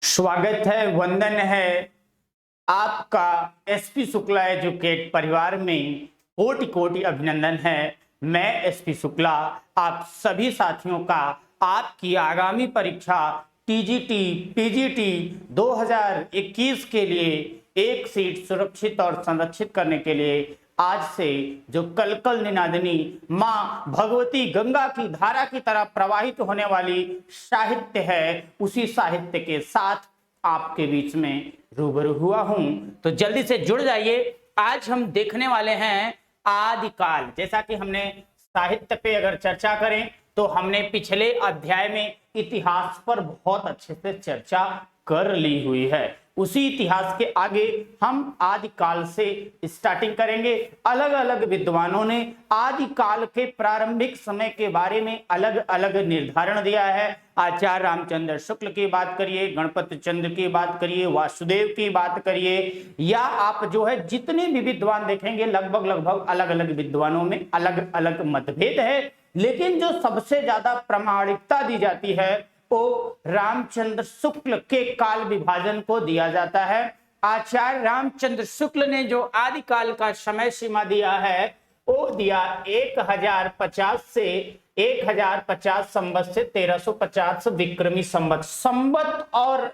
स्वागत है, वंदन है आपका एसपी शुक्ला एजुकेट परिवार में। कोटि कोटि अभिनंदन है। मैं एसपी शुक्ला आप सभी साथियों का आपकी आगामी परीक्षा टीजीटी पीजीटी 2021 के लिए एक सीट सुरक्षित और संरक्षित करने के लिए आज से जो कल निनादनी माँ भगवती गंगा की धारा की तरह प्रवाहित होने वाली साहित्य है, उसी साहित्य के साथ आपके बीच में रूबरू हुआ हूं। तो जल्दी से जुड़ जाइए। आज हम देखने वाले हैं आदिकाल। जैसा कि हमने साहित्य पे अगर चर्चा करें तो हमने पिछले अध्याय में इतिहास पर बहुत अच्छे से चर्चा कर ली हुई है। उसी इतिहास के आगे हम आदिकाल से स्टार्टिंग करेंगे। अलग अलग विद्वानों ने आदिकाल के प्रारंभिक समय के बारे में अलग अलग निर्धारण दिया है। आचार्य रामचंद्र शुक्ल की बात करिए, गणपति चंद्र की बात करिए, वासुदेव की बात करिए, या आप जो है जितने भी विद्वान देखेंगे लगभग अलग अलग विद्वानों में अलग अलग मतभेद है। लेकिन जो सबसे ज्यादा प्रामाणिकता दी जाती है वो रामचंद्र शुक्ल के काल विभाजन को दिया जाता है। आचार्य रामचंद्र शुक्ल ने जो आदिकाल का समय सीमा दिया है वो दिया 1050 से 1050 संवत से 1350 विक्रमी संवत। संवत और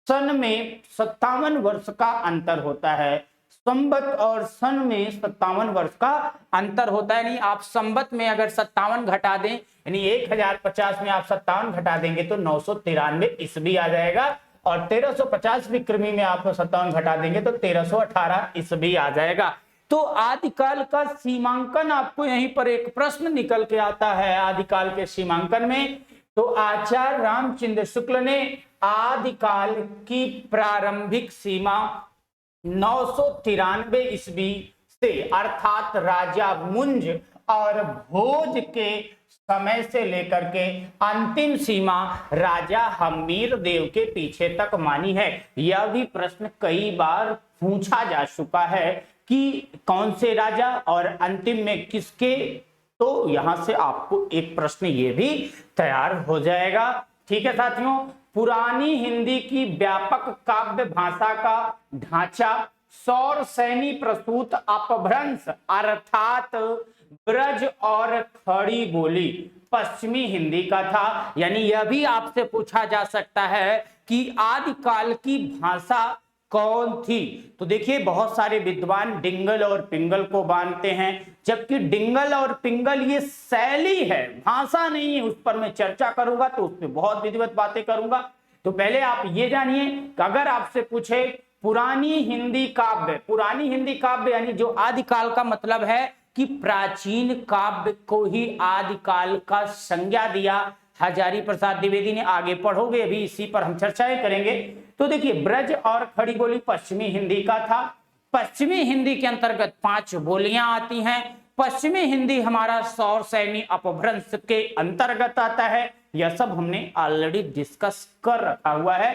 सन में 57 वर्ष का अंतर होता है। संवत और सन में 57 वर्ष का अंतर होता है। नहीं, आप संवत में अगर 57 घटा दें, यानी 1050 में आप 57 घटा देंगे तो 993 ईस्वी आ जाएगा, और 1350 विक्रमी में आप 57 घटा देंगे तो 1318 ईस्वी आ जाएगा। तो आदिकाल का सीमांकन आपको यहीं पर एक प्रश्न निकल के आता है। आदिकाल के सीमांकन में तो आचार्य रामचंद्र शुक्ल ने आदिकाल की प्रारंभिक सीमा 993 ईस्वी से अर्थात राजा मुंज और भोज के समय से लेकर के अंतिम सीमा राजा हम्मीर देव के पीछे तक मानी है। यह भी प्रश्न कई बार पूछा जा चुका है कि कौन से राजा और अंतिम में किसके, तो यहां से आपको एक प्रश्न ये भी तैयार हो जाएगा। ठीक है साथियों, पुरानी हिंदी की व्यापक काव्य भाषा का ढांचा सौर सैनी प्रस्तुत अपभ्रंश अर्थात ब्रज और खड़ी बोली पश्चिमी हिंदी का था। यानी यह भी आपसे पूछा जा सकता है कि आदिकाल की भाषा कौन थी। तो देखिए, बहुत सारे विद्वान डिंगल और पिंगल को मानते हैं, जबकि डिंगल और पिंगल ये शैली है, भाषा नहीं है। उस पर मैं चर्चा करूंगा तो उस पर बहुत विधिवत बातें करूंगा। तो पहले आप ये जानिए कि अगर आपसे पूछे पुरानी हिंदी काव्य यानी जो आदिकाल का मतलब है कि प्राचीन काव्य को ही आदिकाल का संज्ञा दिया हजारी प्रसाद द्विवेदी ने। आगे पढ़ोगे, अभी इसी पर हम चर्चाएं करेंगे। तो देखिए, ब्रज और खड़ी बोली पश्चिमी हिंदी का था। पश्चिमी हिंदी के अंतर्गत 5 बोलियां आती हैं। पश्चिमी हिंदी हमारा सौर सैनी अपभ्रंश के अंतर्गत आता है। यह सब हमने ऑलरेडी डिस्कस कर रखा हुआ है।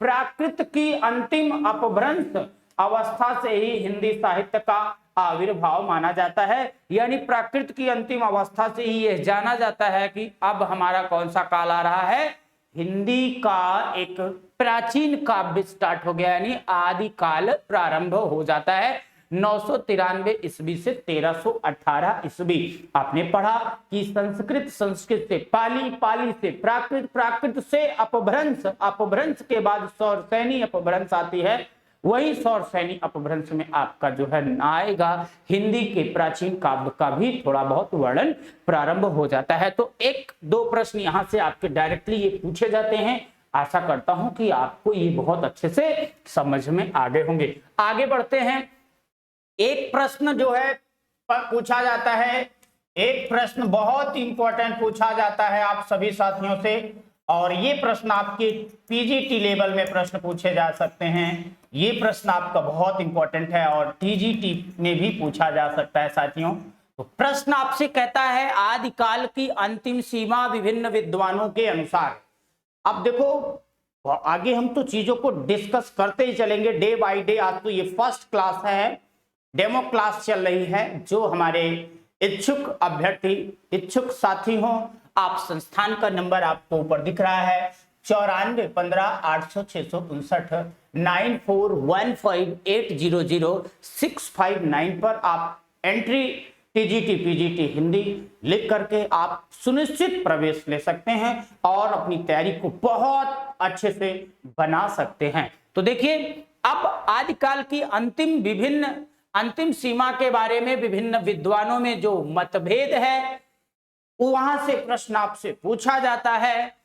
प्राकृत की अंतिम अपभ्रंश अवस्था से ही हिंदी साहित्य का आविर्भाव माना जाता है। यानी प्राकृत की अंतिम अवस्था से ही यह जाना जाता है कि अब हमारा कौन सा काल आ रहा है, हिंदी का एक प्राचीन काव्य स्टार्ट हो गया, यानी आदिकाल प्रारंभ हो जाता है 993 ईस्वी से 1318 ईस्वी। आपने पढ़ा कि संस्कृत से पाली, पाली से प्राकृत, प्राकृत से अपभ्रंश, अपभ्रंश के बाद सौर सैनी अपभ्रंश आती है। वही सौर सैनी अपभ्रंश में आपका जो है आएगा हिंदी के प्राचीन काव्य का भी थोड़ा बहुत वर्णन प्रारंभ हो जाता है। तो एक दो प्रश्न यहां से आपके डायरेक्टली ये पूछे जाते हैं। आशा करता हूं कि आपको ये बहुत अच्छे से समझ में आ गए होंगे। आगे बढ़ते हैं। एक प्रश्न जो है पूछा जाता है, एक प्रश्न बहुत इंपॉर्टेंट पूछा जाता है आप सभी साथियों से, और ये प्रश्न आपके पीजीटी लेवल में प्रश्न पूछे जा सकते हैं। ये प्रश्न आपका बहुत इंपॉर्टेंट है और टीजीटी में भी पूछा जा सकता है साथियों। तो प्रश्न आपसे कहता है आदिकाल की अंतिम सीमा विभिन्न विद्वानों के अनुसार। अब देखो, आगे हम तो चीजों को डिस्कस करते ही चलेंगे डे बाय डे। आज तो ये फर्स्ट क्लास है, डेमो क्लास चल रही है। जो हमारे इच्छुक अभ्यर्थी, इच्छुक साथी हो, आप संस्थान का नंबर आपको ऊपर दिख रहा है, 9415 9415800659 पर आप एंट्री टीजीटी पीजीटी हिंदी लिख करके आप सुनिश्चित प्रवेश ले सकते हैं और अपनी तैयारी को बहुत अच्छे से बना सकते हैं। तो देखिए, अब आदिकाल की अंतिम सीमा के बारे में विभिन्न विद्वानों में जो मतभेद है, वहां से प्रश्न आपसे पूछा जाता है।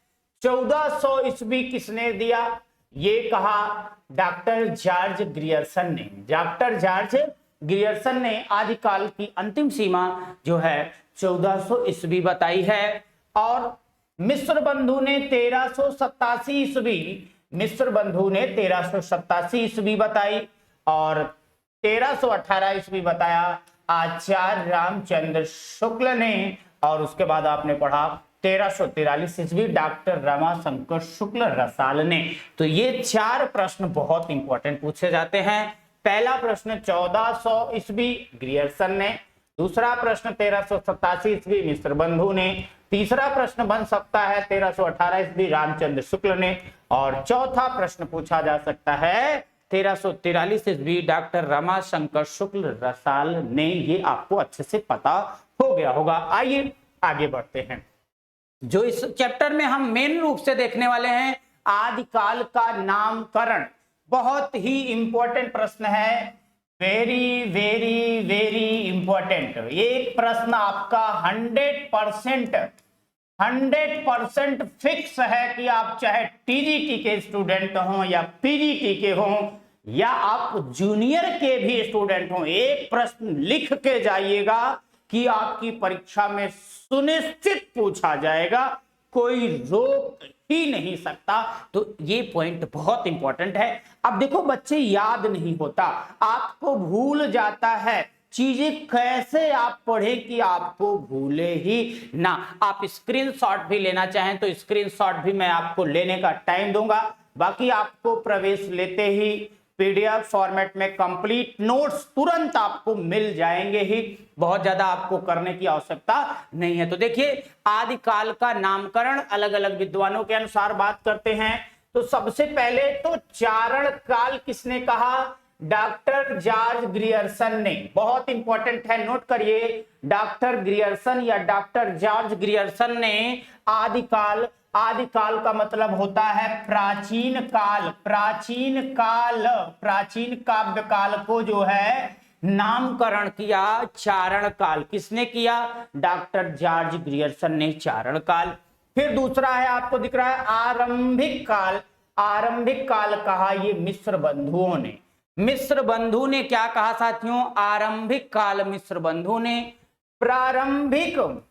1400 ईस्वी किसने दिया? ये कहा डॉक्टर जॉर्ज ग्रियर्सन ने। डॉक्टर जॉर्ज ग्रियर्सन ने आदिकाल की अंतिम सीमा जो है 1400 ईस्वी बताई है। और मिस्र बंधु ने 1387 ईस्वी, मिस्र बंधु ने 1387 ईस्वी बताई और 1318 ईस्वी बताया आचार्य रामचंद्र शुक्ल ने। और उसके बाद आपने पढ़ा 1343 ईस्वी डॉक्टर रमाशंकर शुक्ल रसाल ने। तो ये 4 प्रश्न बहुत इंपॉर्टेंट पूछे जाते हैं। पहला प्रश्न 1400 ईस्वी ग्रियर्सन ने, दूसरा प्रश्न 1387 ईस्वी मिस्र बंधु ने, तीसरा प्रश्न बन सकता है 1318 ईस्वी रामचंद्र शुक्ल ने, और चौथा प्रश्न पूछा जा सकता है 1343 ईस्वी डॉक्टर रमाशंकर शुक्ल रसाल ने। ये आपको अच्छे से पता हो गया होगा। आइए आगे बढ़ते हैं। जो इस चैप्टर में हम मेन रूप से देखने वाले हैं, आदिकाल का नामकरण। बहुत ही इंपॉर्टेंट प्रश्न है, वेरी वेरी वेरी इंपॉर्टेंट। ये प्रश्न आपका 100% फिक्स है कि आप चाहे टीजीटी के स्टूडेंट हों या पीजीटी के हों या आप जूनियर के भी स्टूडेंट हों, एक प्रश्न लिख के जाइएगा कि आपकी परीक्षा में सुनिश्चित पूछा जाएगा, कोई रोक ही नहीं सकता। तो ये पॉइंट बहुत इंपॉर्टेंट है। अब देखो बच्चे, याद नहीं होता, आपको भूल जाता है चीजें, कैसे आप पढ़े कि आपको भूले ही ना। आप स्क्रीनशॉट भी लेना चाहें तो स्क्रीनशॉट भी मैं आपको लेने का टाइम दूंगा। बाकी आपको प्रवेश लेते ही पीडीएफ फॉर्मेट में कंप्लीट नोट्स तुरंत आपको मिल जाएंगे ही, बहुत ज्यादा आपको करने की आवश्यकता नहीं है। तो देखिए, आदिकाल का नामकरण अलग अलग विद्वानों के अनुसार बात करते हैं। तो सबसे पहले तो चारण काल किसने कहा? डॉक्टर जॉर्ज ग्रियर्सन ने। बहुत इंपॉर्टेंट है, नोट करिए, डॉक्टर ग्रियर्सन या डॉक्टर जॉर्ज ग्रियर्सन ने आदिकाल का मतलब होता है प्राचीन काल। प्राचीन काव्य काल को जो है नामकरण किया चारण काल। किसने किया? डॉक्टर जॉर्ज ग्रियर्सन ने चारण काल। फिर दूसरा है, आपको दिख रहा है आरंभिक काल। आरंभिक काल कहा ये मिस्र बंधुओं ने। मिस्र बंधु ने क्या कहा साथियों? आरंभिक काल मिस्र बंधु ने। प्रारंभिक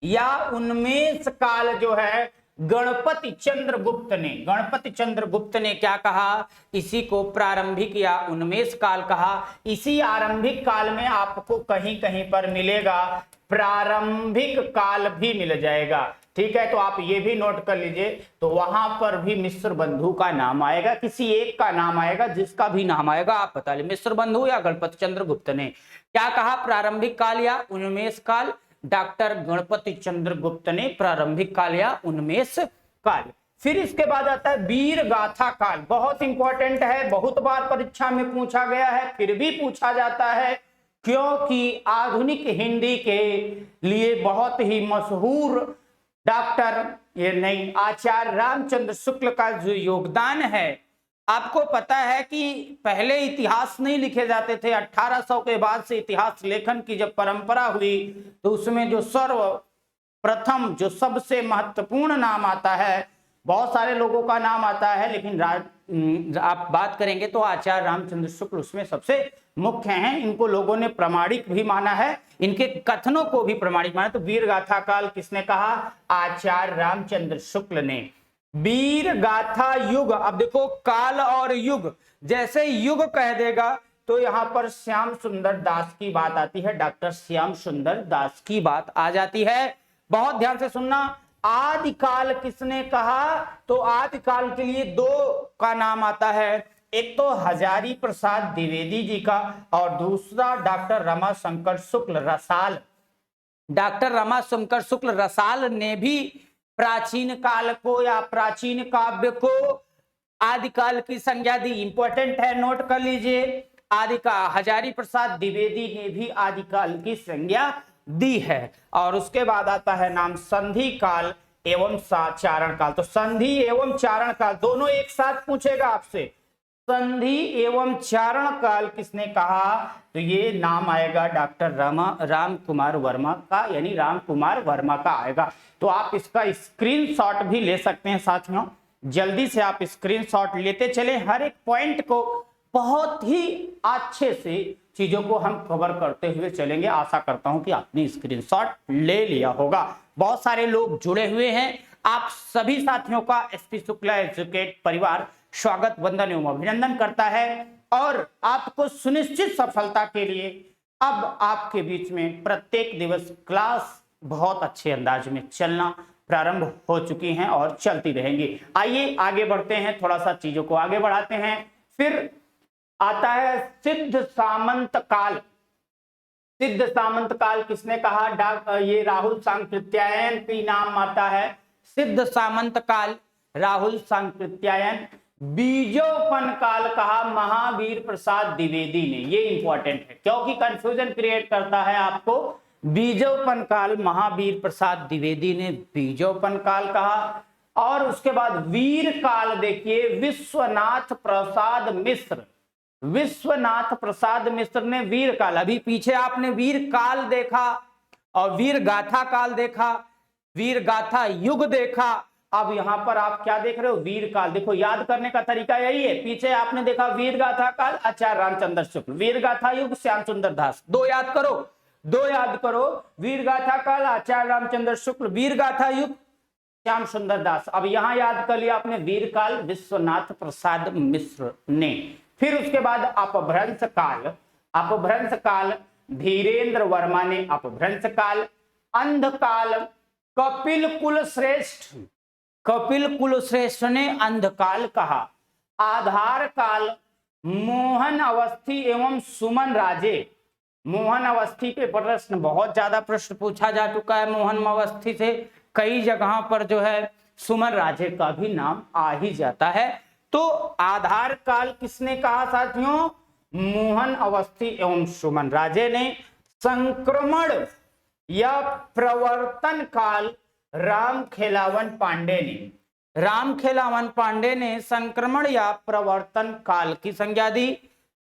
या उन्मेष काल जो है गणपति चंद्रगुप्त ने। गणपति चंद्रगुप्त ने क्या कहा? इसी को प्रारंभिक या उन्मेष काल कहा। इसी आरंभिक काल में आपको कहीं कहीं पर मिलेगा प्रारंभिक काल भी मिल जाएगा। ठीक है, तो आप ये भी नोट कर लीजिए। तो वहां पर भी मिस्र बंधु का नाम आएगा, किसी एक का नाम आएगा, जिसका भी नाम आएगा आप बता लीजिए, मिस्र बंधु या गणपति चंद्रगुप्त ने। क्या कहा? प्रारंभिक काल या उन्मेष काल। डॉक्टर गणपति चंद्रगुप्त ने प्रारंभिक काल या उन्मेष काल। फिर इसके बाद आता है वीर गाथा काल। बहुत इंपॉर्टेंट है, बहुत बार परीक्षा में पूछा गया है, फिर भी पूछा जाता है, क्योंकि आधुनिक हिंदी के लिए बहुत ही मशहूर आचार्य रामचंद्र शुक्ल का जो योगदान है। आपको पता है कि पहले इतिहास नहीं लिखे जाते थे, 1800 के बाद से इतिहास लेखन की जब परंपरा हुई तो उसमें जो सर्वप्रथम जो सबसे महत्वपूर्ण नाम आता है, बहुत सारे लोगों का नाम आता है, लेकिन आप बात करेंगे तो आचार्य रामचंद्र शुक्ल उसमें सबसे मुख्य हैं। इनको लोगों ने प्रामाणिक भी माना है, इनके कथनों को भी प्रामाणिक माना। तो वीर गाथा काल किसने कहा? आचार्य रामचंद्र शुक्ल ने। वीर गाथा युग। अब देखो, काल और युग, जैसे युग कह देगा तो यहाँ पर श्याम सुंदर दास की बात आती है, डॉक्टर श्याम सुंदर दास की बात आ जाती है। बहुत ध्यान से सुनना। आदिकाल किसने कहा? तो आदिकाल के लिए 2 का नाम आता है, एक तो हजारी प्रसाद द्विवेदी जी का और दूसरा डॉक्टर रमाशंकर शुक्ल रसाल। डॉक्टर रमाशंकर शुक्ल रसाल ने भी प्राचीन काल को या प्राचीन काव्य को आदिकाल की संज्ञा दी। इंपॉर्टेंट है, नोट कर लीजिए। आदिकाल हजारी प्रसाद द्विवेदी ने भी आदिकाल की संज्ञा दी है। और उसके बाद आता है नाम संधि काल एवं चारण काल। तो संधि एवं चारण काल दोनों एक साथ पूछेगा आपसे। संधि एवं चारण काल किसने कहा? तो ये नाम आएगा डॉक्टर राम कुमार वर्मा का, यानी राम कुमार वर्मा का आएगा। तो आप इसका स्क्रीनशॉट भी ले सकते हैं साथियों, जल्दी से आप स्क्रीनशॉट लेते चले। हर एक पॉइंट को बहुत ही अच्छे से चीजों को हम कवर करते हुए चलेंगे। आशा करता हूं कि आपने स्क्रीनशॉट ले लिया होगा। बहुत सारे लोग जुड़े हुए हैं। आप सभी साथियों का एसपी शुक्ला एजुकेट परिवार स्वागत, वंदन एवं अभिनंदन करता है। और आपको सुनिश्चित सफलता के लिए अब आपके बीच में प्रत्येक दिवस क्लास बहुत अच्छे अंदाज में चलना प्रारंभ हो चुकी हैं और चलती रहेंगी। आइए आगे बढ़ते हैं, थोड़ा सा चीजों को आगे बढ़ाते हैं। फिर आता है सिद्ध सामंत काल। सिद्ध सामंत काल किसने कहा? ये राहुल सांकृत्यायन की नाम आता है। सिद्ध सामंत काल राहुल सांकृत्यायन। बीजोपन काल कहा महावीर प्रसाद द्विवेदी ने। ये इंपॉर्टेंट है क्योंकि कंफ्यूजन क्रिएट करता है आपको। बीजोपन काल महावीर प्रसाद द्विवेदी ने बीजोपन काल कहा। और उसके बाद वीर काल देखिए, विश्वनाथ प्रसाद मिश्र। विश्वनाथ प्रसाद मिश्र ने वीर काल, अभी पीछे आपने वीर काल देखा और वीर गाथा काल देखा, वीर गाथा युग देखा। अब यहां पर आप क्या देख रहे हो? वीर काल। देखो याद करने का तरीका यही है। पीछे आपने देखा वीर गाथा काल आचार्य रामचंद्र शुक्ल, वीर गाथा युग श्याम सुंदर दास। दो याद करो, दो याद करो। वीर गाथा काल आचार्य रामचंद्र शुक्ल, वीर गाथा युग श्याम सुंदर दास। अब यहां याद कर लिया आपने वीर काल विश्वनाथ प्रसाद मिश्र ने। फिर उसके बाद अपभ्रंश काल। अपभ्रंश काल धीरेन्द्र वर्मा ने अपभ्रंश काल। अंधकाल कपिल कुलश्रेष्ठ, कपिल कुलश्रेष्ठ ने अंधकाल कहा। आधार काल मोहन अवस्थी एवं सुमन राजे। मोहन अवस्थी पे प्रश्न बहुत ज्यादा प्रश्न पूछा जा चुका है। मोहन अवस्थी से कई जगह पर जो है सुमन राजे का भी नाम आ ही जाता है। तो आधार काल किसने कहा साथियों? मोहन अवस्थी एवं सुमन राजे ने। संक्रमण या प्रवर्तन काल राम खेलावन पांडे ने। राम खेलावन पांडे ने संक्रमण या प्रवर्तन काल की संज्ञा दी।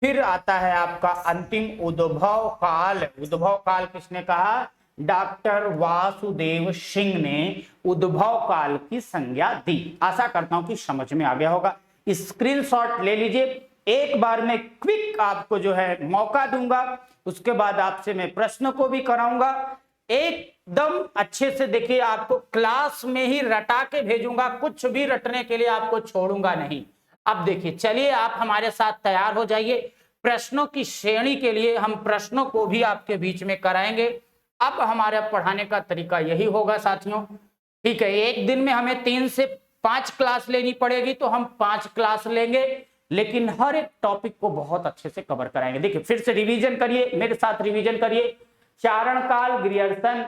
फिर आता है आपका अंतिम उद्भव काल। उद्भव काल किसने कहा? डॉक्टर वासुदेव सिंह ने उद्भव काल की संज्ञा दी। आशा करता हूं कि समझ में आ गया होगा। स्क्रीनशॉट ले लीजिए। एक बार मैं क्विक आपको जो है मौका दूंगा, उसके बाद आपसे मैं प्रश्न को भी कराऊंगा। एकदम अच्छे से देखिए, आपको क्लास में ही रटा के भेजूंगा, कुछ भी रटने के लिए आपको छोड़ूंगा नहीं। अब देखिए, चलिए आप हमारे साथ तैयार हो जाइए। प्रश्नों की श्रेणी के लिए हम प्रश्नों को भी आपके बीच में कराएंगे। अब हमारे पढ़ाने का तरीका यही होगा साथियों, ठीक है। एक दिन में हमें 3 से 5 क्लास लेनी पड़ेगी, तो हम 5 क्लास लेंगे, लेकिन हर एक टॉपिक को बहुत अच्छे से कवर कराएंगे। देखिए फिर से रिवीजन करिए, मेरे साथ रिवीजन करिए। चारण काल ग्रियर्सन,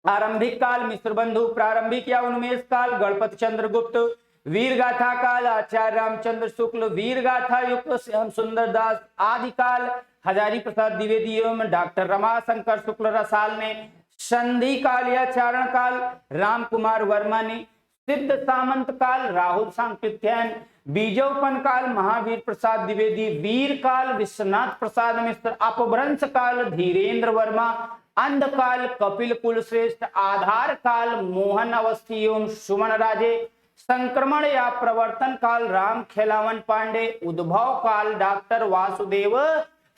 आरंभिक काल मिश्र बंधु, प्रारंभिक या उन्मेष काल गणपति चंद्र गुप्त, वीर गाथा काल आचार्य रामचंद्र शुक्ल, वीर गाथा युग श्याम सुंदर दास, आदिकाल हजारी प्रसाद द्विवेदी एवं डॉक्टर रमाशंकर शुक्ल रसाल ने, संधि काल या चारण काल राम कुमार वर्मा ने, सिद्ध सामंत काल राहुल सांकृत्यायन, बीजोपन काल महावीर प्रसाद द्विवेदी, वीर काल विश्वनाथ प्रसाद मिश्र, अपभ्रंश काल धीरेन्द्र वर्मा, अंधकाल कपिल कुलश्रेष्ठ, आधार काल मोहन अवस्थी एवं सुमन राजे, संक्रमण या प्रवर्तन काल राम खेलावन पांडे, उद्भव काल डॉक्टर वासुदेव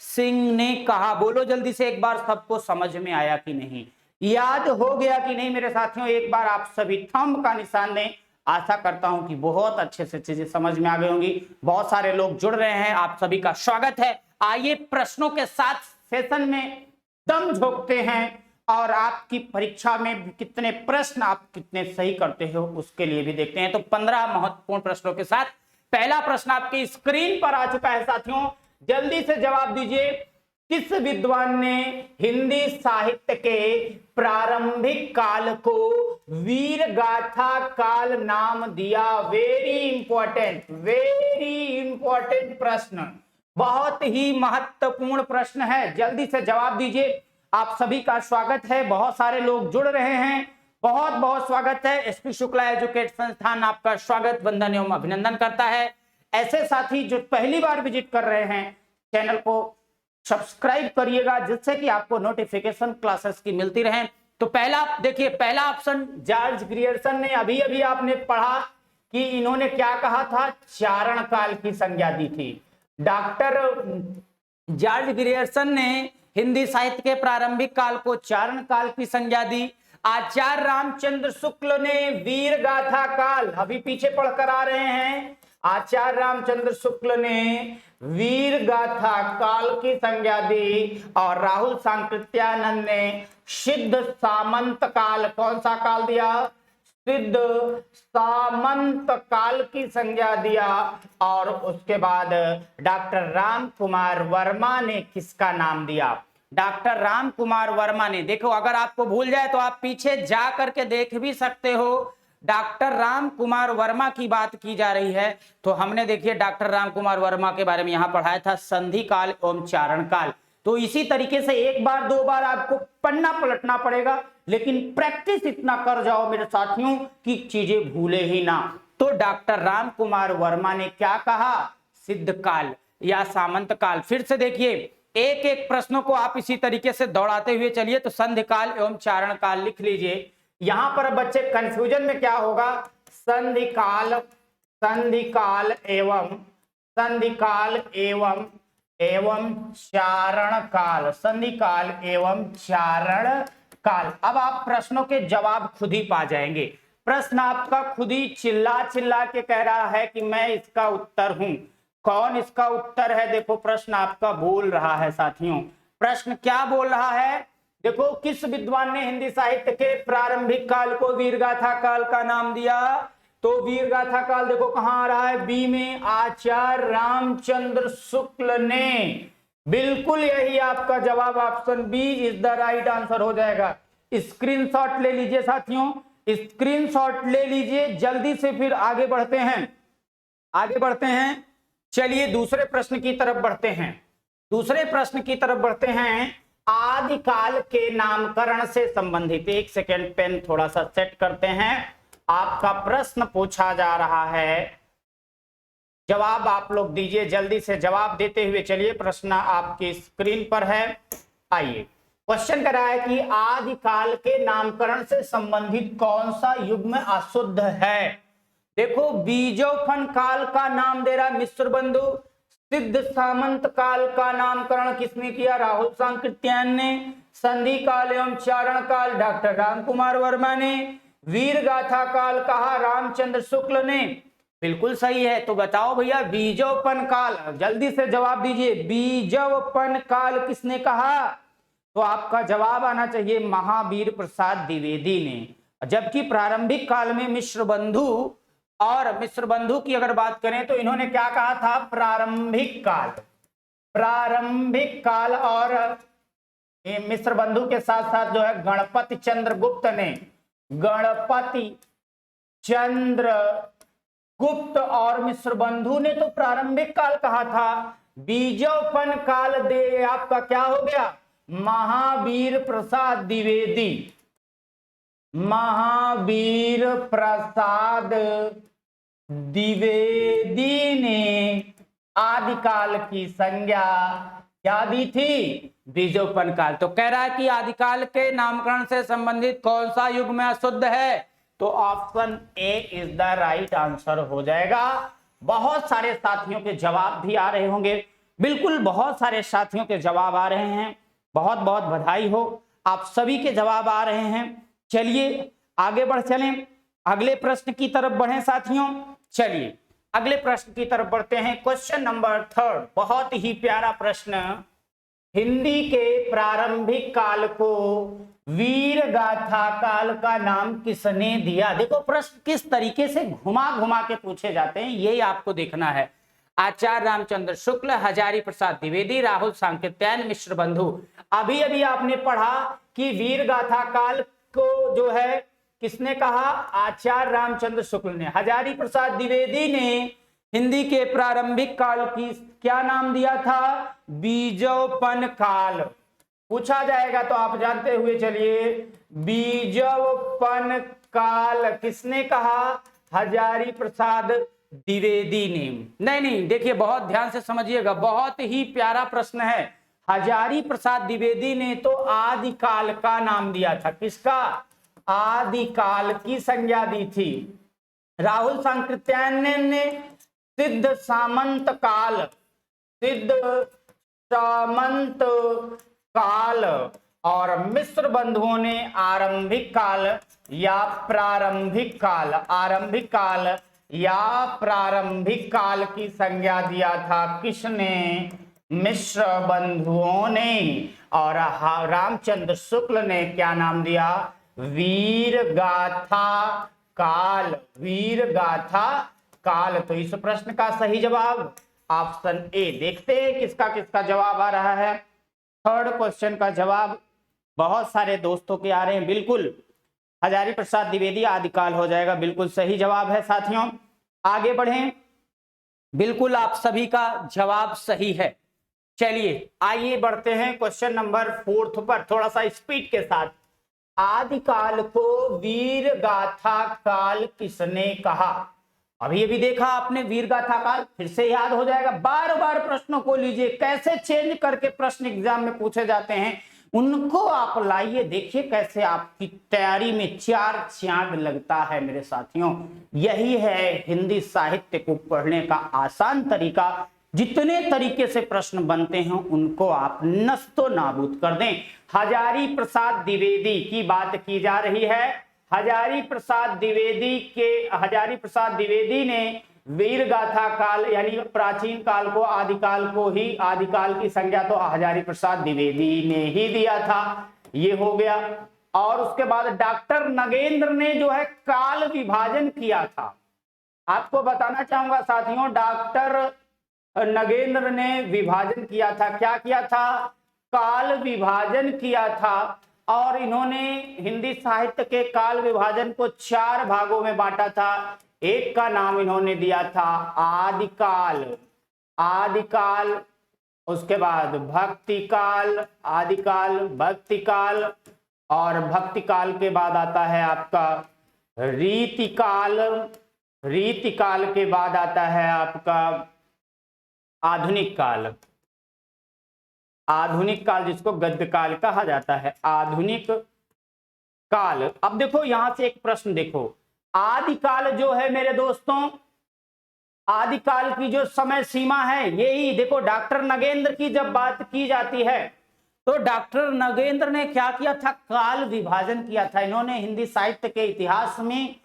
सिंह ने कहा। बोलो जल्दी से एक बार, सबको समझ में आया कि नहीं, याद हो गया कि नहीं मेरे साथियों? एक बार आप सभी थंब का निशान दें। आशा करता हूं कि बहुत अच्छे से चीजें समझ में आ गई होंगी। बहुत सारे लोग जुड़ रहे हैं, आप सभी का स्वागत है। आइए प्रश्नों के साथ सेशन में दम झोंकते हैं और आपकी परीक्षा में कितने प्रश्न आप कितने सही करते हो उसके लिए भी देखते हैं। तो 15 महत्वपूर्ण प्रश्नों के साथ पहला प्रश्न आपकी स्क्रीन पर आ चुका है साथियों, जल्दी से जवाब दीजिए। किस विद्वान ने हिंदी साहित्य के प्रारंभिक काल को वीर गाथा काल नाम दिया? वेरी इंपॉर्टेंट प्रश्न, बहुत ही महत्वपूर्ण प्रश्न है, जल्दी से जवाब दीजिए। आप सभी का स्वागत है, बहुत सारे लोग जुड़ रहे हैं, बहुत बहुत स्वागत है। एसपी शुक्ला एजुकेट संस्थान आपका स्वागत, वंदन एवं अभिनंदन करता है। ऐसे साथी जो पहली बार विजिट कर रहे हैं, चैनल को सब्सक्राइब करिएगा, जिससे कि आपको नोटिफिकेशन क्लासेस की मिलती रहे। तो पहला देखिए, पहला ऑप्शन जॉर्ज ग्रियर्सन ने, अभी अभी आपने पढ़ा कि इन्होंने क्या कहा था, चारण काल की संज्ञा दी थी। डॉक्टर जॉर्ज ग्रियर्सन ने हिंदी साहित्य के प्रारंभिक काल को चारण काल की संज्ञा दी। आचार्य रामचंद्र शुक्ल ने वीर गाथा काल, अभी पीछे पढ़कर आ रहे हैं, आचार्य रामचंद्र शुक्ल ने वीर गाथा काल की संज्ञा दी। और राहुल सांकृत्यानंद ने सिद्ध सामंत काल, कौन सा काल दिया, सिद्ध सामंत काल की संज्ञा दिया। और उसके बाद डॉक्टर राम कुमार वर्मा ने किसका नाम दिया? डॉक्टर राम कुमार वर्मा ने। देखो, अगर आपको भूल जाए तो आप पीछे जा करके देख भी सकते हो। डॉक्टर राम कुमार वर्मा की बात की जा रही है, तो हमने देखिए डॉक्टर राम कुमार वर्मा के बारे में यहां पढ़ाया था, संधि काल एवं चारण काल। तो इसी तरीके से एक बार दो बार आपको पन्ना पलटना पड़ेगा, लेकिन प्रैक्टिस इतना कर जाओ मेरे साथियों कि चीजें भूले ही ना। तो डॉक्टर राम कुमार वर्मा ने क्या कहा, सिद्ध काल या सामंत काल। फिर से देखिए, एक एक प्रश्नों को आप इसी तरीके से दौड़ाते हुए चलिए। तो संधि काल एवं चारण काल लिख लीजिए। यहां पर बच्चे कंफ्यूजन में क्या होगा, संधि काल एवं चारण काल, संधि काल एवं चारण काल। अब आप प्रश्नों के जवाब खुद ही पा जाएंगे। प्रश्न आपका खुद ही चिल्ला चिल्ला के कह रहा है कि मैं इसका उत्तर हूं। कौन इसका उत्तर है? देखो, प्रश्न आपका बोल रहा है साथियों। प्रश्न क्या बोल रहा है? देखो, किस विद्वान ने हिंदी साहित्य के प्रारंभिक काल को वीरगाथा काल का नाम दिया? तो वीरगाथा काल देखो कहां आ रहा है, बी में, आचार्य रामचंद्र शुक्ल ने। बिल्कुल यही आपका जवाब, option B is the right answer हो जाएगा। स्क्रीनशॉट ले लीजिए साथियों, स्क्रीनशॉट ले लीजिए जल्दी से। फिर आगे बढ़ते हैं, चलिए दूसरे प्रश्न की तरफ बढ़ते हैं। आदिकाल के नामकरण से संबंधित, एक सेकेंड, पेन थोड़ा सा सेट करते हैं। आपका प्रश्न पूछा जा रहा है, जवाब आप लोग दीजिए, जल्दी से जवाब देते हुए चलिए। प्रश्न आपकी स्क्रीन पर है। आइए, क्वेश्चन कर रहा है कि आदिकाल के नामकरण से संबंधित कौन सा युग्म अशुद्ध है? देखो, बीजोफन काल का नाम दे रहा मिश्र बंधु। सिद्ध सामंत काल का नामकरण किसने किया? राहुल सांकृत्यायन ने। संधि काल एवं चारण काल डॉक्टर राम कुमार वर्मा ने। वीर गाथा काल कहा रामचंद्र शुक्ल ने। बिल्कुल सही है। तो बताओ भैया, बीजोपन काल, जल्दी से जवाब दीजिए, बीजोपन काल किसने कहा? तो आपका जवाब आना चाहिए महावीर प्रसाद द्विवेदी ने। जबकि प्रारंभिक काल में मिश्र बंधु, और मिश्र बंधु की अगर बात करें तो इन्होंने क्या कहा था, प्रारंभिक काल। और मिश्र बंधु के साथ साथ जो है गणपति चंद्र गुप्त और मिश्र बंधु ने तो प्रारंभिक काल कहा था। बीजोपन काल दे आपका क्या हो गया, महावीर प्रसाद द्विवेदी ने आदिकाल की संज्ञा क्या दी थी, बीजोपन काल। तो कह रहा है कि आदिकाल के नामकरण से संबंधित कौन सा युग्म अशुद्ध है? तो option A is the right answer हो जाएगा। बहुत सारे साथियों के जवाब भी आ रहे होंगे, बिल्कुल बहुत सारे साथियों के जवाब आ रहे हैं। बहुत बहुत बधाई हो, आप सभी के जवाब आ रहे हैं। चलिए आगे बढ़ चलें, अगले प्रश्न की तरफ बढ़ें साथियों। चलिए अगले प्रश्न की तरफ बढ़ते हैं। क्वेश्चन नंबर 3, बहुत ही प्यारा प्रश्न। हिंदी के प्रारंभिक काल को वीर गाथा काल का नाम किसने दिया? देखो, प्रश्न किस तरीके से घुमा घुमा के पूछे जाते हैं, यही आपको देखना है। आचार्य रामचंद्र शुक्ल, हजारी प्रसाद द्विवेदी, राहुल सांकृत्यायन, मिश्र बंधु। अभी अभी आपने पढ़ा कि वीर गाथा काल को जो है किसने कहा? आचार्य रामचंद्र शुक्ल ने। हजारी प्रसाद द्विवेदी ने हिंदी के प्रारंभिक काल की क्या नाम दिया था? बीजोपन काल। पूछा जाएगा तो आप जानते हुए चलिए, बीजोपन काल किसने कहा? हजारी प्रसाद द्विवेदी ने। नहीं, देखिए बहुत ध्यान से समझिएगा, बहुत ही प्यारा प्रश्न है। हजारी प्रसाद द्विवेदी ने तो आदिकाल का नाम दिया था। किसका? आदिकाल की संज्ञा दी थी। राहुल सांकृत्यायन ने सिद्ध सामंत काल, सिद्ध सामंत काल, और मिश्र बंधुओं ने आरंभिक काल या प्रारंभिक काल, आरंभिक काल या प्रारंभिक काल की संज्ञा दिया था। किसने? मिश्र बंधुओं ने। और रामचंद्र शुक्ल ने क्या नाम दिया? वीर गाथा काल, वीर गाथा काल। तो इस प्रश्न का सही जवाब ऑप्शन ए। देखते हैं किसका किसका जवाब आ रहा है। थर्ड क्वेश्चन का जवाब बहुत सारे दोस्तों के आ रहे हैं। बिल्कुल हजारी प्रसाद द्विवेदी आदिकाल हो जाएगा, बिल्कुल सही जवाब है साथियों। आगे बढ़ें, बिल्कुल आप सभी का जवाब सही है। चलिए आइए बढ़ते हैं क्वेश्चन नंबर 4 पर थोड़ा सा स्पीड के साथ। आदिकाल को वीर गाथा काल किसने कहा? अभी अभी देखा आपने वीर गाथा काल, फिर से याद हो जाएगा। बार बार प्रश्नों को लीजिए, कैसे चेंज करके प्रश्न एग्जाम में पूछे जाते हैं उनको आप लाइए, देखिए कैसे आपकी तैयारी में चार चांद लगता है मेरे साथियों। यही है हिंदी साहित्य को पढ़ने का आसान तरीका। जितने तरीके से प्रश्न बनते हैं उनको आप नस्तो नाबूद कर दें। हजारी प्रसाद द्विवेदी की बात की जा रही है। हजारी प्रसाद द्विवेदी ने वीर गाथा काल यानी प्राचीन काल को आदिकाल को ही, आदिकाल की संज्ञा तो हजारी प्रसाद द्विवेदी ने ही दिया था। ये हो गया। और उसके बाद डॉक्टर नगेंद्र ने जो है काल विभाजन किया था। आपको बताना चाहूंगा साथियों, डॉक्टर नगेंद्र ने विभाजन किया था। क्या किया था? काल विभाजन किया था। और इन्होंने हिंदी साहित्य के काल विभाजन को 4 भागों में बांटा था। एक का नाम इन्होंने दिया था आदिकाल, आदिकाल, उसके बाद भक्तिकाल, आदिकाल, भक्तिकाल, और भक्तिकाल के बाद आता है आपका रीतिकाल, रीतिकाल के बाद आता है आपका आधुनिक काल, आधुनिक काल जिसको गद्य काल कहा जाता है, आधुनिक काल। अब देखो यहां से एक प्रश्न देखो, आदिकाल जो है मेरे दोस्तों, आदिकाल की जो समय सीमा है यही देखो। डॉक्टर नगेंद्र की जब बात की जाती है तो डॉक्टर नगेंद्र ने क्या किया था? काल विभाजन किया था। इन्होंने हिंदी साहित्य के इतिहास में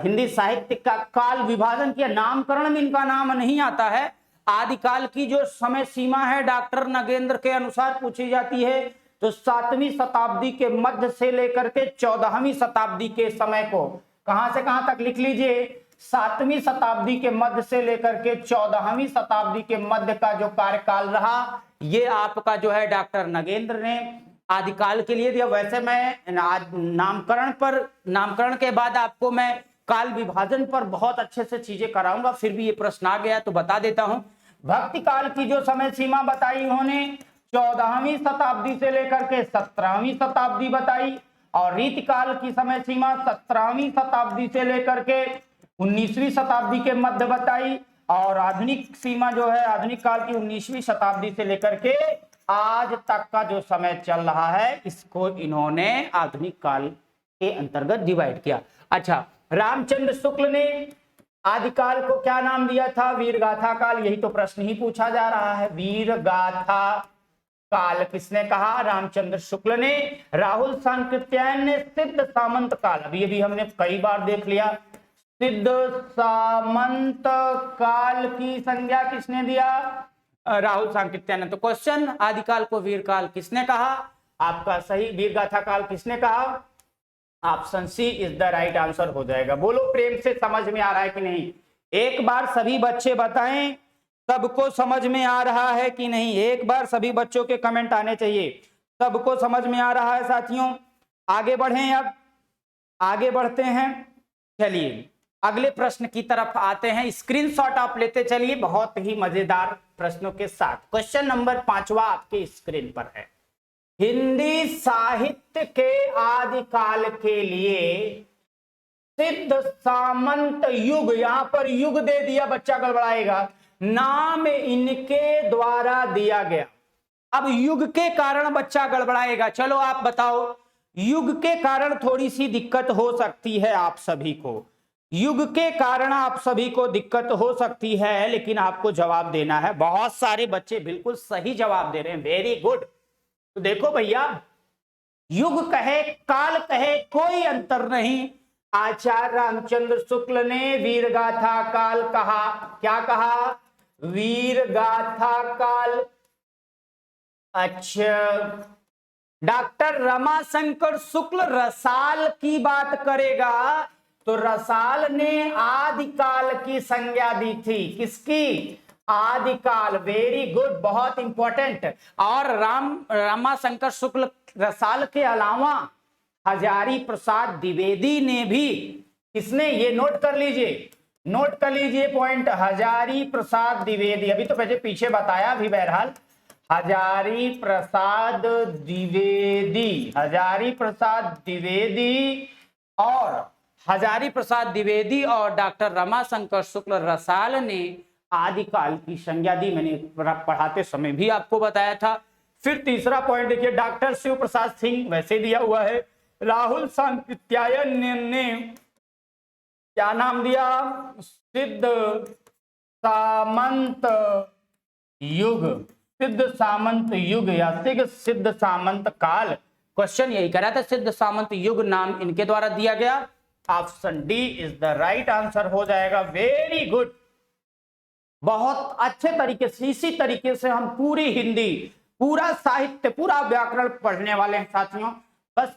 हिंदी साहित्य का काल विभाजन किया। नामकरण में इनका नाम नहीं आता है। आदिकाल की जो समय सीमा है डॉक्टर नगेंद्र के अनुसार पूछी जाती है तो 7वीं शताब्दी के मध्य से लेकर के 14वीं शताब्दी के समय को, कहां से कहां तक लिख लीजिए, 7वीं शताब्दी के मध्य से लेकर के 14वीं शताब्दी के मध्य का जो कार्यकाल रहा ये आपका जो है डॉक्टर नगेंद्र ने आदिकाल के लिए दिया। वैसे मैं नामकरण के बाद आपको मैं काल विभाजन पर बहुत अच्छे से चीजें कराऊंगा, फिर भी ये प्रश्न आ गया तो बता देता हूं। भक्ति काल की जो समय सीमा बताई उन्होंने 14वीं शताब्दी से लेकर के 17वीं शताब्दी बताई, और रीतिकाल की समय सीमा 17वीं शताब्दी से लेकर के 19वीं शताब्दी के मध्य बताई, और आधुनिक सीमा जो है आधुनिक काल की 19वीं शताब्दी से लेकर के आज तक का जो समय चल रहा है इसको इन्होंने आधुनिक काल के अंतर्गत डिवाइड किया। अच्छा, रामचंद्र शुक्ल ने आदिकाल को क्या नाम दिया था? वीर गाथा काल। यही तो प्रश्न ही पूछा जा रहा है, वीर गाथा काल किसने कहा? रामचंद्र शुक्ल ने। राहुल सांकृत्यायन ने सिद्ध सामंत काल, अभी हमने कई बार देख लिया, सिद्ध सामंत काल की संज्ञा किसने दिया? राहुल सांकृत्यायन। तो क्वेश्चन, आदिकाल को वीर काल किसने कहा? आपका सही, वीर गाथा काल किसने कहा? Option C is the right answer हो जाएगा। बोलो प्रेम से समझ में आ रहा है कि नहीं? एक बार सभी बच्चे बताएं सबको समझ में आ रहा है कि नहीं? एक बार सभी बच्चों के कमेंट आने चाहिए। सबको समझ में आ रहा है साथियों? आगे बढ़ें, अब आगे बढ़ते हैं। चलिए अगले प्रश्न की तरफ आते हैं। स्क्रीनशॉट आप लेते चलिए बहुत ही मजेदार प्रश्नों के साथ। क्वेश्चन नंबर 5वां आपके स्क्रीन पर है। हिंदी साहित्य के आदिकाल के लिए सिद्ध सामंत युग, यहां पर युग दे दिया, बच्चा गड़बड़ाएगा, नाम इनके द्वारा दिया गया। अब युग के कारण बच्चा गड़बड़ाएगा। चलो आप बताओ, युग के कारण थोड़ी सी दिक्कत हो सकती है आप सभी को, युग के कारण आप सभी को दिक्कत हो सकती है, लेकिन आपको जवाब देना है। बहुत सारे बच्चे बिल्कुल सही जवाब दे रहे हैं, वेरी गुड। तो देखो भैया, युग कहे काल कहे कोई अंतर नहीं। आचार्य रामचंद्र शुक्ल ने वीर गाथा काल कहा। क्या कहा? वीर गाथा काल। अच्छा, डॉक्टर रमाशंकर शुक्ल रसाल की बात करेगा तो रसाल ने आदिकाल की संज्ञा दी थी। किसकी? आदिकाल। वेरी गुड, बहुत इंपॉर्टेंट। और रमाशंकर शुक्ल रसाल के अलावा हजारी प्रसाद द्विवेदी ने भी, किसने? ये नोट कर लीजिए, नोट कर लीजिए पॉइंट, हजारी प्रसाद द्विवेदी। अभी तो पहले पीछे बताया, अभी बहरहाल हजारी प्रसाद द्विवेदी, हजारी प्रसाद द्विवेदी और हजारी प्रसाद द्विवेदी और डॉक्टर रमाशंकर शुक्ल रसाल ने आदिकाल की संज्ञा दी। मैंने पढ़ाते समय भी आपको बताया था। फिर तीसरा पॉइंट देखिए, डॉक्टर शिव प्रसाद सिंह, वैसे दिया हुआ है, राहुल सांकृत्यायन ने क्या नाम दिया? सिद्ध सामंत युग, सिद्ध सामंत युग या सिद्ध सामंत काल। क्वेश्चन यही कह रहा था, सिद्ध सामंत युग नाम इनके द्वारा दिया गया। Option D is the right answer हो जाएगा। वेरी गुड, बहुत अच्छे तरीके से, इसी तरीके से हम पूरी हिंदी, पूरा साहित्य, पूरा व्याकरण पढ़ने वाले हैं साथियों। बस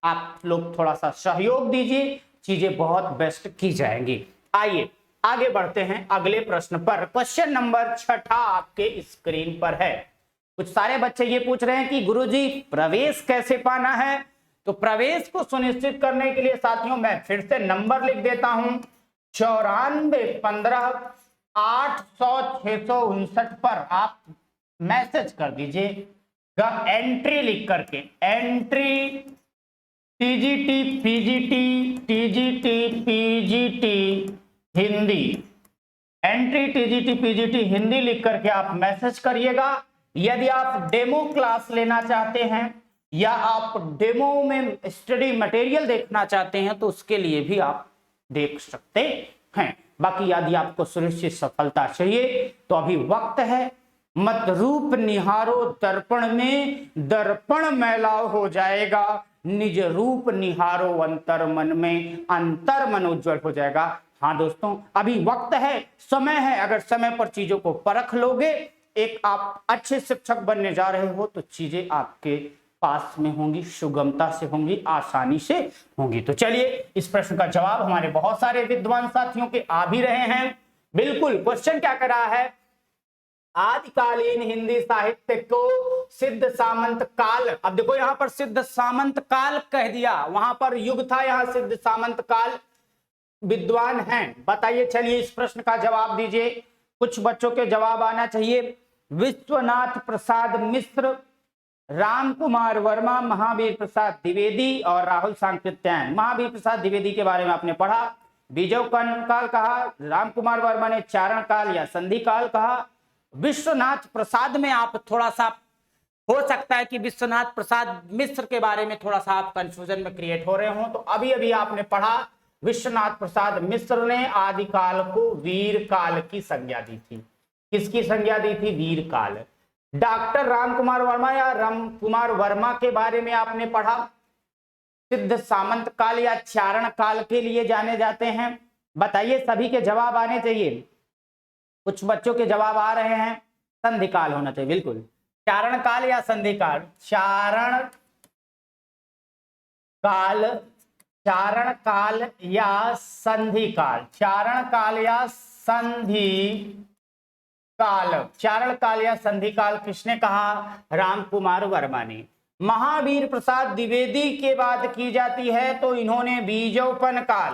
आप लोग थोड़ा सा सहयोग दीजिए, चीजें बहुत बेस्ट की जाएंगी। आइए आगे बढ़ते हैं अगले प्रश्न पर। क्वेश्चन नंबर 6 आपके स्क्रीन पर है। कुछ सारे बच्चे ये पूछ रहे हैं कि गुरुजी प्रवेश कैसे पाना है? तो प्रवेश को सुनिश्चित करने के लिए साथियों मैं फिर से नंबर लिख देता हूं, 9415 पर आप मैसेज कर दीजिएगा एंट्री लिख करके, entry TGT PGT, TGT PGT Hindi, entry TGT PGT Hindi लिख करके आप मैसेज करिएगा। यदि आप डेमो क्लास लेना चाहते हैं या आप डेमो में स्टडी मटेरियल देखना चाहते हैं तो उसके लिए भी आप देख सकते हैं। बाकी यदि आपको सुनिश्चित सफलता चाहिए तो अभी वक्त है। मत रूप निहारो दर्पण में, दर्पण मैला हो जाएगा, निज रूप निहारो अंतर मन में, अंतर मन उज्जवल हो जाएगा। हाँ दोस्तों, अभी वक्त है, समय है। अगर समय पर चीजों को परख लोगे, एक आप अच्छे शिक्षक बनने जा रहे हो तो चीजें आपके पास में होंगी, सुगमता से होंगी, आसानी से होंगी। तो चलिए इस प्रश्न का जवाब हमारे बहुत सारे विद्वान साथियों के आ भी रहे हैं। बिल्कुल, क्वेश्चन क्या कर रहा है? आदिकालीन हिंदी साहित्य को सिद्ध सामंत काल, अब देखो यहां पर सिद्ध सामंत काल कह दिया, वहां पर युग था, यहां सिद्ध सामंत काल। विद्वान हैं, बताइए। चलिए इस प्रश्न का जवाब दीजिए, कुछ बच्चों के जवाब आना चाहिए। विश्वनाथ प्रसाद मिश्र, राम कुमार वर्मा, महावीर प्रसाद द्विवेदी और राहुल सांकृत्यायन। महावीर प्रसाद द्विवेदी के बारे में आपने पढ़ा, बीजो काल कहा, राम कुमार वर्मा ने चारण काल या संधि काल कहा। विश्वनाथ प्रसाद में आप थोड़ा सा, हो सकता है कि विश्वनाथ प्रसाद मिश्र के बारे में थोड़ा सा आप कंफ्यूजन में क्रिएट हो रहे हो। तो अभी अभी आपने पढ़ा, विश्वनाथ प्रसाद मिश्र ने आदिकाल को वीर काल की संज्ञा दी थी। किसकी संज्ञा दी थी? वीर काल। डॉक्टर राम कुमार वर्मा या राम कुमार वर्मा के बारे में आपने पढ़ा, सिद्ध सामंत काल या चारण काल के लिए जाने जाते हैं। बताइए, सभी के जवाब आने चाहिए। कुछ बच्चों के जवाब आ रहे हैं, संधि काल होना चाहिए। बिल्कुल, चारण काल या संधि काल? चारण काल, चारण काल या संधि काल? चारण काल या संधि काल, चारण काल या संधि काल किसने कहा? राम कुमार वर्मा ने। महावीर प्रसाद द्विवेदी के बाद की जाती है तो इन्होंने बीजोपन काल,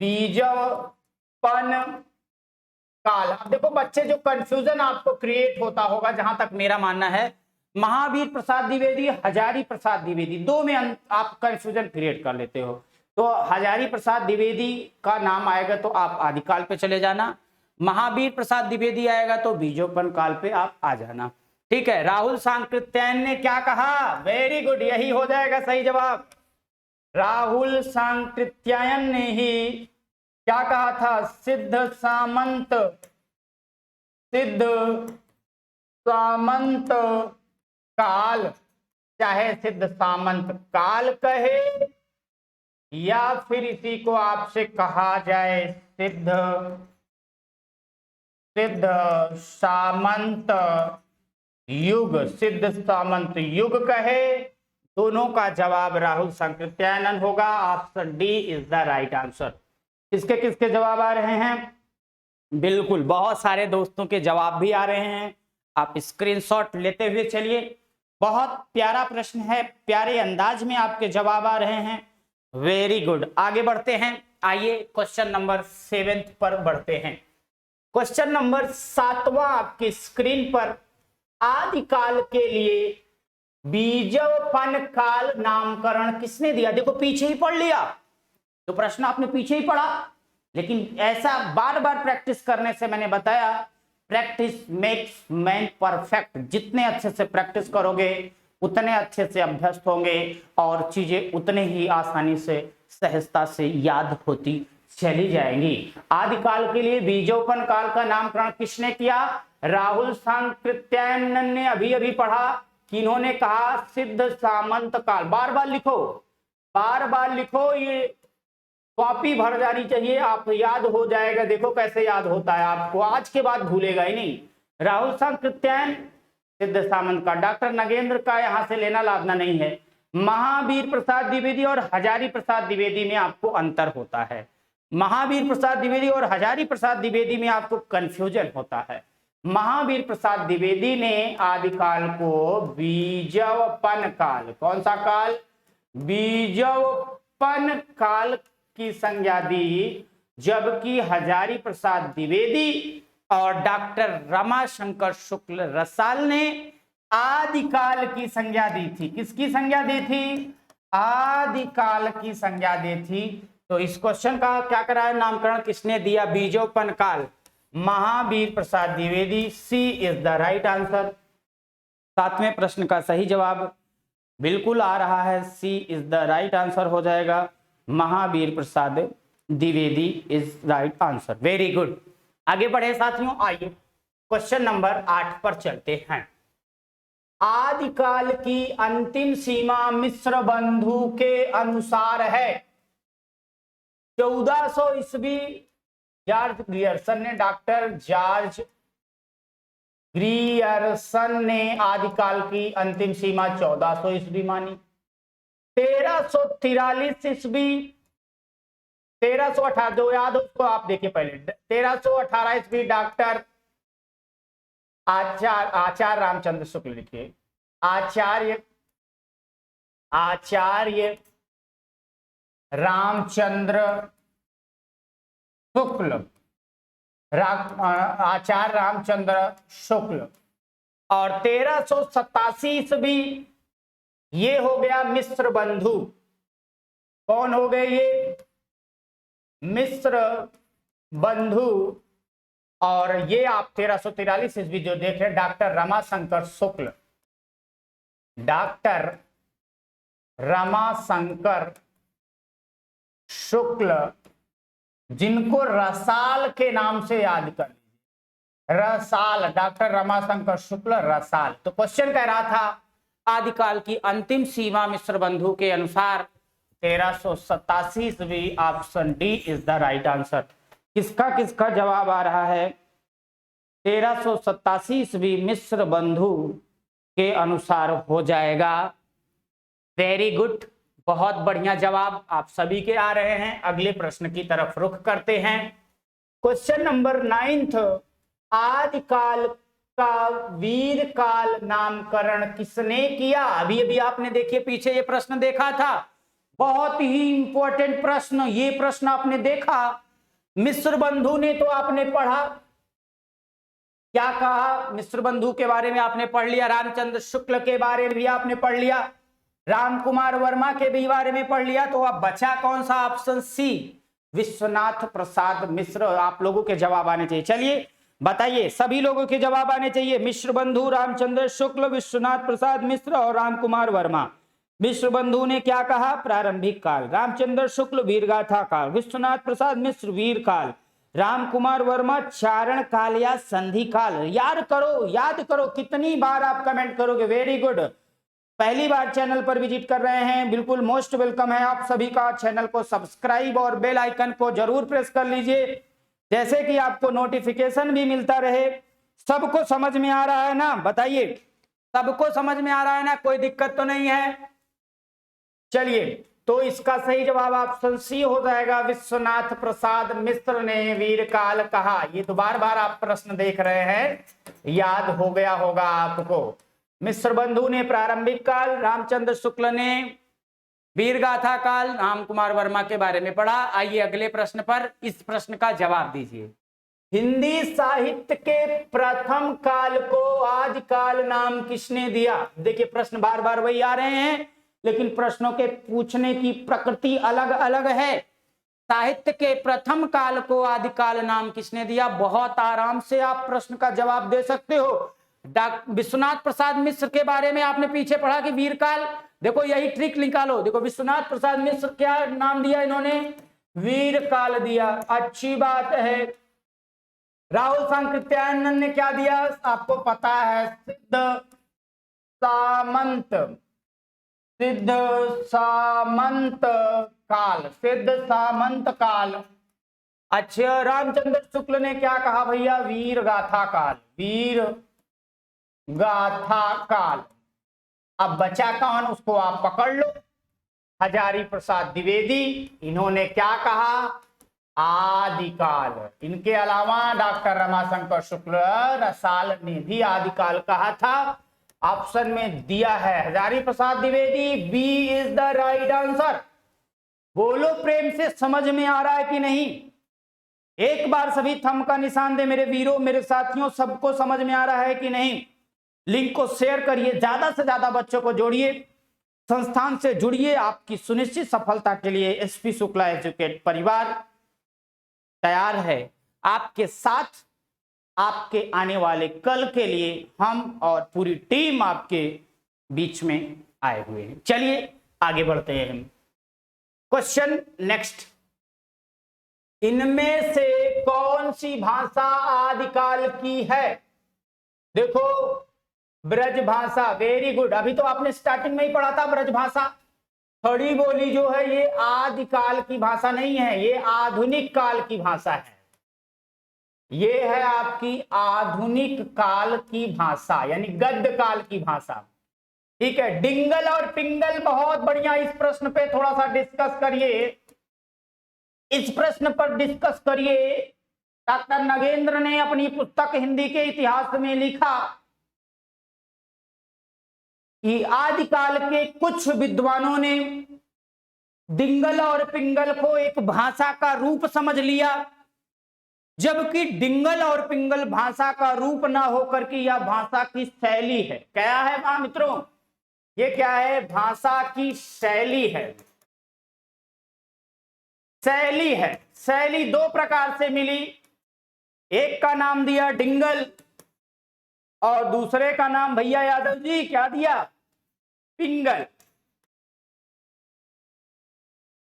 बीजोपन काल। अब देखो बच्चे, जो कंफ्यूजन आपको क्रिएट होता होगा, जहां तक मेरा मानना है, महावीर प्रसाद द्विवेदी, हजारी प्रसाद द्विवेदी, दो में आप कंफ्यूजन क्रिएट कर लेते हो। तो हजारी प्रसाद द्विवेदी का नाम आएगा तो आप आदिकाल पे चले जाना, महावीर प्रसाद द्विवेदी आएगा तो बीजोपन काल पे आप आ जाना। ठीक है, राहुल सांकृत्यायन ने क्या कहा? वेरी गुड, यही हो जाएगा सही जवाब। राहुल सांकृत्यायन ने ही क्या कहा था? सिद्ध सामंत, सिद्ध सामंत काल, चाहे सिद्ध सामंत काल कहे या फिर इसी को आपसे कहा जाए सिद्ध सामंत युग, सिद्ध सामंत युग कहे, दोनों का जवाब राहुल सांकृत्यायन होगा। Option D is the right answer. किसके किसके जवाब आ रहे हैं? बिल्कुल, बहुत सारे दोस्तों के जवाब भी आ रहे हैं, आप स्क्रीनशॉट लेते हुए चलिए। बहुत प्यारा प्रश्न है, प्यारे अंदाज में आपके जवाब आ रहे हैं। वेरी गुड, आगे बढ़ते हैं। आइए क्वेश्चन नंबर 7 पर बढ़ते हैं। क्वेश्चन नंबर 7वां आपकी स्क्रीन पर, आदिकाल के लिए बीजोपन काल नामकरण किसने दिया? देखो पीछे ही पढ़ लिया, तो प्रश्न आपने पीछे ही पढ़ा, लेकिन ऐसा बार बार प्रैक्टिस करने से, मैंने बताया प्रैक्टिस मेक्स मैन परफेक्ट। जितने अच्छे से प्रैक्टिस करोगे उतने अच्छे से अभ्यस्त होंगे और चीजें उतने ही आसानी से, सहजता से याद होती चली जाएंगी। आदिकाल के लिए बीजोपन काल का नामकरण किसने किया? राहुल सांकृत्यायन ने अभी अभी पढ़ा कि इन्होंने कहा सिद्ध सामंत काल। बार बार लिखो, बार बार लिखो, ये कॉपी भर जानी चाहिए, आप याद हो जाएगा। देखो कैसे याद होता है, आपको आज के बाद भूलेगा ही नहीं। राहुल सांकृत्यायन, सिद्ध सामंत का। डॉक्टर नगेंद्र का यहां से लेना लादना नहीं है। महावीर प्रसाद द्विवेदी और हजारी प्रसाद द्विवेदी में आपको अंतर होता है। महावीर प्रसाद द्विवेदी और हजारी प्रसाद द्विवेदी में आपको कंफ्यूजन होता है। महावीर प्रसाद द्विवेदी ने आदिकाल को बीजोपन काल, कौन सा काल? बीजोपन काल की संज्ञा दी, जबकि हजारी प्रसाद द्विवेदी और डॉक्टर रमाशंकर शुक्ल रसाल ने आदिकाल की संज्ञा दी थी। किसकी संज्ञा दी थी? आदिकाल की संज्ञा दी थी। तो इस क्वेश्चन का क्या करा है? नामकरण किसने दिया? बीजोपन काल, Mahavir Prasad Dwivedi. C is the right answer. 7वें प्रश्न का सही जवाब बिल्कुल आ रहा है, C is the right answer हो जाएगा। Mahavir Prasad Dwivedi is right answer. Very good, आगे बढ़े साथियों। आइए क्वेश्चन नंबर 8 पर चलते हैं। आदिकाल की अंतिम सीमा मिस्र बंधु के अनुसार है। 1400 ईस्वी जॉर्ज ग्रियर्सन ने, डॉक्टर जॉर्ज ग्रियर्सन ने आदिकाल की अंतिम सीमा 1400 ईस्वी मानी। 1343 ईस्वी, 1318 जो याद हो उसको आप देखिए पहले। 1318 ईस्वी डॉक्टर आचार्य रामचंद्र शुक्ल लिखिए, आचार्य रामचंद्र शुक्ल, आचार्य रामचंद्र शुक्ल। और 1387 ईस्वी ये हो गया मिस्र बंधु। कौन हो गए ये? मिस्र बंधु। और ये आप 1343 ईस्वी जो देख रहे हैं, डॉक्टर रमाशंकर शुक्ल, डॉक्टर रमाशंकर शुक्ल, जिनको रसाल के नाम से याद कर लीजिए, रसाल, डॉक्टर रमाशंकर शुक्ल रसाल। तो क्वेश्चन कह रहा था आदिकाल की अंतिम सीमा मिस्र बंधु के अनुसार 1387 ईस्वी। Option D is the right answer. किसका किसका जवाब आ रहा है? 1387 ईस्वी मिस्र बंधु के अनुसार हो जाएगा। वेरी गुड, बहुत बढ़िया जवाब आप सभी के आ रहे हैं। अगले प्रश्न की तरफ रुख करते हैं। क्वेश्चन नंबर 9, आदिकाल का वीर काल नामकरण किसने किया? अभी अभी आपने देखिए पीछे ये प्रश्न देखा था, बहुत ही इंपॉर्टेंट प्रश्न। ये प्रश्न आपने देखा, मिश्र बंधु ने तो आपने पढ़ा, क्या कहा मिश्र बंधु के बारे में आपने पढ़ लिया, रामचंद्र शुक्ल के बारे में भी आपने पढ़ लिया, राम कुमार वर्मा के भी बारे में पढ़ लिया। तो अब बचा कौन सा? Option C, Vishwanath Prasad Mishra. आप लोगों के जवाब आने चाहिए। चलिए बताइए, सभी लोगों के जवाब आने चाहिए। मिश्र बंधु, रामचंद्र शुक्ल, विश्वनाथ प्रसाद मिश्र और राम कुमार वर्मा। मिश्र बंधु ने क्या कहा? प्रारंभिक काल। रामचंद्र शुक्ल वीरगाथा काल, विश्वनाथ प्रसाद मिश्र वीर काल, राम कुमार वर्मा चारण काल या संधि काल। याद करो, याद करो, कितनी बार आप कमेंट करोगे। Very good. पहली बार चैनल पर विजिट कर रहे हैं, बिल्कुल मोस्ट वेलकम है आप सभी का। चैनल को सब्सक्राइब और बेल आइकन को जरूर प्रेस कर लीजिए, जैसे कि आपको नोटिफिकेशन भी मिलता रहे। सबको समझ में आ रहा है ना? बताइए, सबको समझ में आ रहा है ना? कोई दिक्कत तो नहीं है? चलिए, तो इसका सही जवाब ऑप्शन सी हो जाएगा, विश्वनाथ प्रसाद मिश्र ने वीरकाल कहा। ये तो बार बार आप प्रश्न देख रहे हैं, याद हो गया होगा आपको। मिश्र बंधु ने प्रारंभिक काल, रामचंद्र शुक्ल ने वीरगाथा काल, राम कुमार वर्मा के बारे में पढ़ा। आइए अगले प्रश्न पर, इस प्रश्न का जवाब दीजिए। हिंदी साहित्य के प्रथम काल को आदिकाल नाम किसने दिया? देखिए प्रश्न बार बार वही आ रहे हैं, लेकिन प्रश्नों के पूछने की प्रकृति अलग अलग है। साहित्य के प्रथम काल को आदिकाल नाम किसने दिया? बहुत आराम से आप प्रश्न का जवाब दे सकते हो। विश्वनाथ प्रसाद मिश्र के बारे में आपने पीछे पढ़ा कि वीरकाल। देखो यही ट्रिक निकालो। देखो विश्वनाथ प्रसाद मिश्र क्या नाम दिया इन्होंने? वीरकाल दिया। अच्छी बात है। राहुल सांकृत्यायन ने क्या दिया? आपको पता है, सिद्ध सामंत, सिद्ध सामंत काल, सिद्ध सामंत काल। अच्छा, रामचंद्र शुक्ल ने क्या कहा भैया? वीर गाथा काल, वीर गाथा काल। अब बचा कौन? उसको आप पकड़ लो। हजारी प्रसाद द्विवेदी, इन्होंने क्या कहा? आदिकाल। इनके अलावा डॉक्टर रमाशंकर शुक्ल रसाल ने भी आदिकाल कहा था। ऑप्शन में दिया है Hazari Prasad Dwivedi, B is the right answer. बोलो प्रेम से, समझ में आ रहा है कि नहीं? एक बार सभी थंब का निशान दे मेरे वीरों, मेरे साथियों, सबको समझ में आ रहा है कि नहीं? लिंक को शेयर करिए, ज्यादा से ज्यादा बच्चों को जोड़िए, संस्थान से जुड़िए। आपकी सुनिश्चित सफलता के लिए एसपी शुक्ला एजुकेट परिवार तैयार है आपके साथ। आपके आने वाले कल के लिए हम और पूरी टीम आपके बीच में आए हुए हैं। चलिए आगे बढ़ते हैं। क्वेश्चन नेक्स्ट, इनमें से कौन सी भाषा आदिकाल की है? देखो, ब्रज भाषा। Very good. अभी तो आपने स्टार्टिंग में ही पढ़ा था ब्रज भाषा। खड़ी बोली जो है ये आदिकाल की भाषा नहीं है, ये आधुनिक काल की भाषा है। ये है आपकी आधुनिक काल की भाषा, यानी गद्य काल की भाषा। ठीक है। डिंगल और पिंगल, बहुत बढ़िया। इस प्रश्न पे थोड़ा सा डिस्कस करिए, इस प्रश्न पर डिस्कस करिए। डॉक्टर नगेंद्र ने अपनी पुस्तक हिंदी के इतिहास में लिखा कि आदिकाल के कुछ विद्वानों ने डिंगल और पिंगल को एक भाषा का रूप समझ लिया, जबकि डिंगल और पिंगल भाषा का रूप ना होकर के यह भाषा की शैली है। क्या है मित्रों? ये क्या है? भाषा की शैली है। शैली है। शैली दो प्रकार से मिली, एक का नाम दिया डिंगल और दूसरे का नाम भैया यादव जी क्या दिया? पिंगल।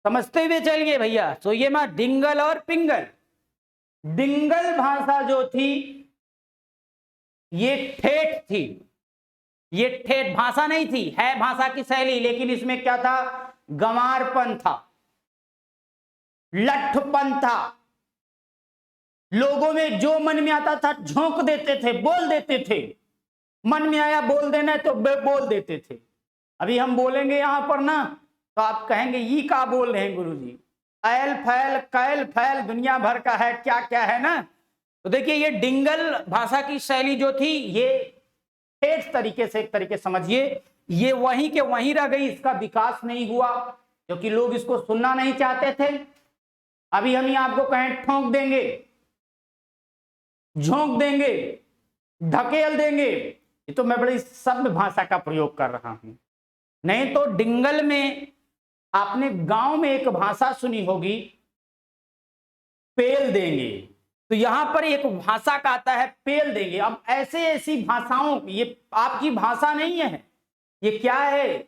समझते हुए चलिए भैया। तो ये मैं डिंगल और पिंगल। डिंगल भाषा जो थी ये ठेठ थी, ये ठेठ भाषा नहीं थी, है भाषा की शैली, लेकिन इसमें क्या था? गंवारपन था, लठपन था। लोगों में जो मन में आता था झोंक देते थे, बोल देते थे। मन में आया बोल देना तो बोल देते थे। अभी हम बोलेंगे यहां पर ना, तो आप कहेंगे ये क्या बोल रहे हैं गुरुजी? ऐल फैल कैल फैल दुनिया भर का है, क्या क्या है ना। तो देखिए ये डिंगल भाषा की शैली जो थी, ये ठेठ तरीके से, एक तरीके समझिए ये वहीं के वहीं रह गई, इसका विकास नहीं हुआ क्योंकि लोग इसको सुनना नहीं चाहते थे। अभी हम ही आपको कहें ठोंक देंगे, झोंक देंगे, धकेल देंगे, ये तो मैं बड़ी सभ्य भाषा का प्रयोग कर रहा हूं। नहीं तो डिंगल में आपने गांव में एक भाषा सुनी होगी, पेल देंगे। तो यहां पर एक भाषा का आता है पेल देंगे। अब ऐसे ऐसी भाषाओं, ये आपकी भाषा नहीं है, ये क्या है,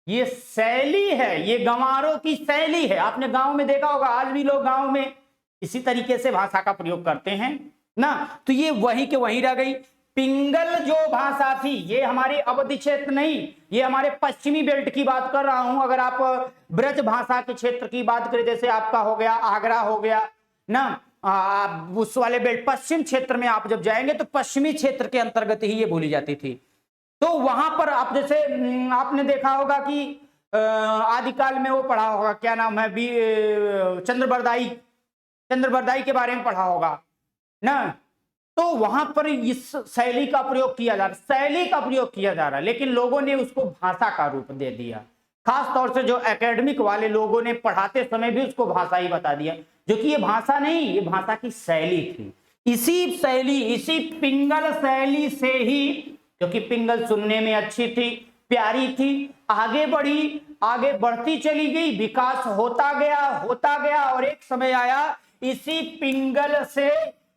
ये शैली है, ये गंवारों की शैली है। आपने गांव में देखा होगा, आज भी लोग गांव में इसी तरीके से भाषा का प्रयोग करते हैं ना। तो ये वहीं के वहीं रह गई। पिंगल जो भाषा थी, ये हमारे अवधि क्षेत्र नहीं, ये हमारे पश्चिमी बेल्ट की बात कर रहा हूं। अगर आप ब्रज भाषा के क्षेत्र की बात करें, जैसे आपका हो गया आगरा हो गया ना, उस वाले बेल्ट पश्चिम क्षेत्र में आप जब जाएंगे तो पश्चिमी क्षेत्र के अंतर्गत ही ये बोली जाती थी। तो वहां पर आप जैसे आपने देखा होगा कि आदिकाल में वो पढ़ा होगा, क्या नाम है, चंद्रबरदाई के बारे में पढ़ा होगा ना। तो वहां पर इस शैली का प्रयोग किया जा रहा, शैली का प्रयोग किया जा रहा, लेकिन लोगों ने उसको भाषा का रूप दे दिया। खास तौर से जो एकेडमिक वाले लोगों ने पढ़ाते समय भी उसको भाषा ही बता दिया, जो कि ये भाषा नहीं, ये भाषा की शैली थी। इसी शैली, इसी पिंगल शैली से ही, क्योंकि पिंगल सुनने में अच्छी थी, प्यारी थी, आगे बढ़ी, आगे बढ़ती चली गई, विकास होता गया और एक समय आया इसी पिंगल से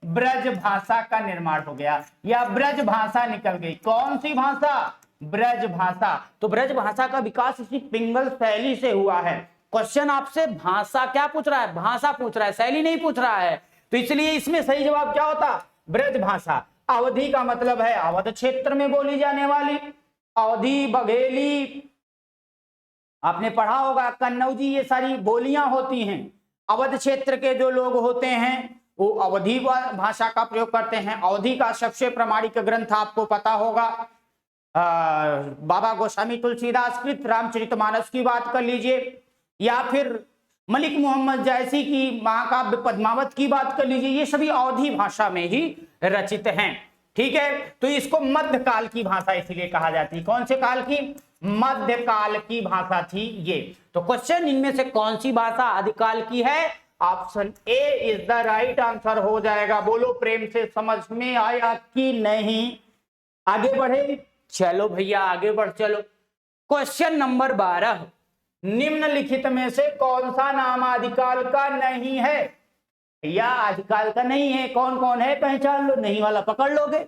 ब्रज भाषा का निर्माण हो गया, या ब्रज भाषा निकल गई। कौन सी भाषा? ब्रज भाषा। तो ब्रज भाषा का विकास इसी पिंगल शैली से हुआ है। क्वेश्चन आपसे भाषा क्या पूछ रहा है? भाषा पूछ रहा है, शैली नहीं पूछ रहा है। तो इसलिए इसमें सही जवाब क्या होता? ब्रज भाषा। अवधि का मतलब है अवध क्षेत्र में बोली जाने वाली, अवधी, बघेली, आपने पढ़ा होगा, कन्नौजी, ये सारी बोलियां होती हैं। अवध क्षेत्र के जो लोग होते हैं वो अवधी भाषा का प्रयोग करते हैं। अवधी का सबसे प्रामाणिक ग्रंथ आपको पता होगा, बाबा गोस्वामी तुलसीदास कृत रामचरितमानस की बात कर लीजिए, या फिर मलिक मोहम्मद जायसी की महाकाव्य पद्मावत की बात कर लीजिए, ये सभी अवधी भाषा में ही रचित हैं। ठीक है, तो इसको मध्यकाल की भाषा इसलिए कहा जाती है। कौन से काल की? मध्यकाल की भाषा थी ये। तो क्वेश्चन इनमें से कौन सी भाषा आदिकाल की है? Option A is the right answer हो जाएगा। बोलो प्रेम से, समझ में आया कि नहीं? आगे बढ़े, चलो भैया आगे बढ़ चलो। क्वेश्चन नंबर 12, निम्नलिखित में से कौन सा नाम आदिकाल का नहीं है? या आदिकाल का नहीं है, कौन कौन है पहचान लो, नहीं वाला पकड़ लोगे।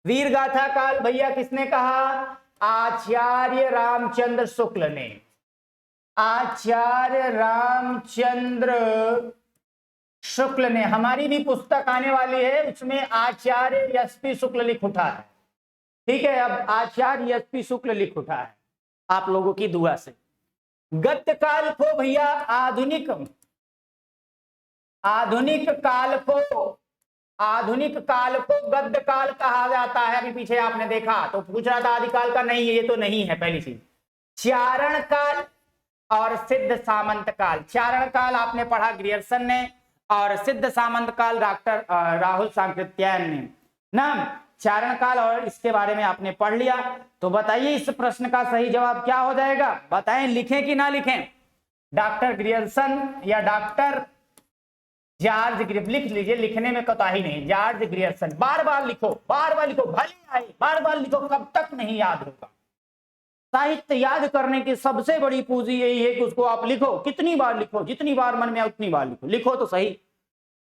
वीर गाथा काल भैया किसने कहा? आचार्य रामचंद्र शुक्ल ने। आचार्य रामचंद्र शुक्ल ने, हमारी भी पुस्तक आने वाली है, उसमें आचार्य एसपी शुक्ल लिख उठा है। ठीक है, अब आचार्य एसपी शुक्ल लिख उठा है आप लोगों की दुआ से। गद्य काल को भैया आधुनिक काल को गद्य काल कहा जाता है। अभी पीछे आपने देखा तो पूछ रहा था आदिकाल का नहीं है, ये तो नहीं है पहली चीज। चारण काल और सिद्ध सामंत काल। चारण काल आपने पढ़ा ग्रियर्सन ने, और सिद्ध सामंत काल डॉक्टर राहुल सांकृत्यायन ने ना। चारण काल और इसके बारे में आपने पढ़ लिया। तो बताइए इस प्रश्न का सही जवाब क्या हो जाएगा? बताएं, लिखें कि ना लिखें? डॉक्टर ग्रियर्सन या डॉक्टर जॉर्ज ग्रिफ, लिख लीजिए, लिखने में कोताही नहीं। जॉर्ज ग्रियर्सन, बार बार लिखो, भले आए बार बार लिखो, कब तक नहीं याद होगा। साहित्य याद करने की सबसे बड़ी पूंजी यही है कि उसको आप लिखो, कितनी बार लिखो, जितनी बार मन में आए उतनी बार लिखो, लिखो तो सही।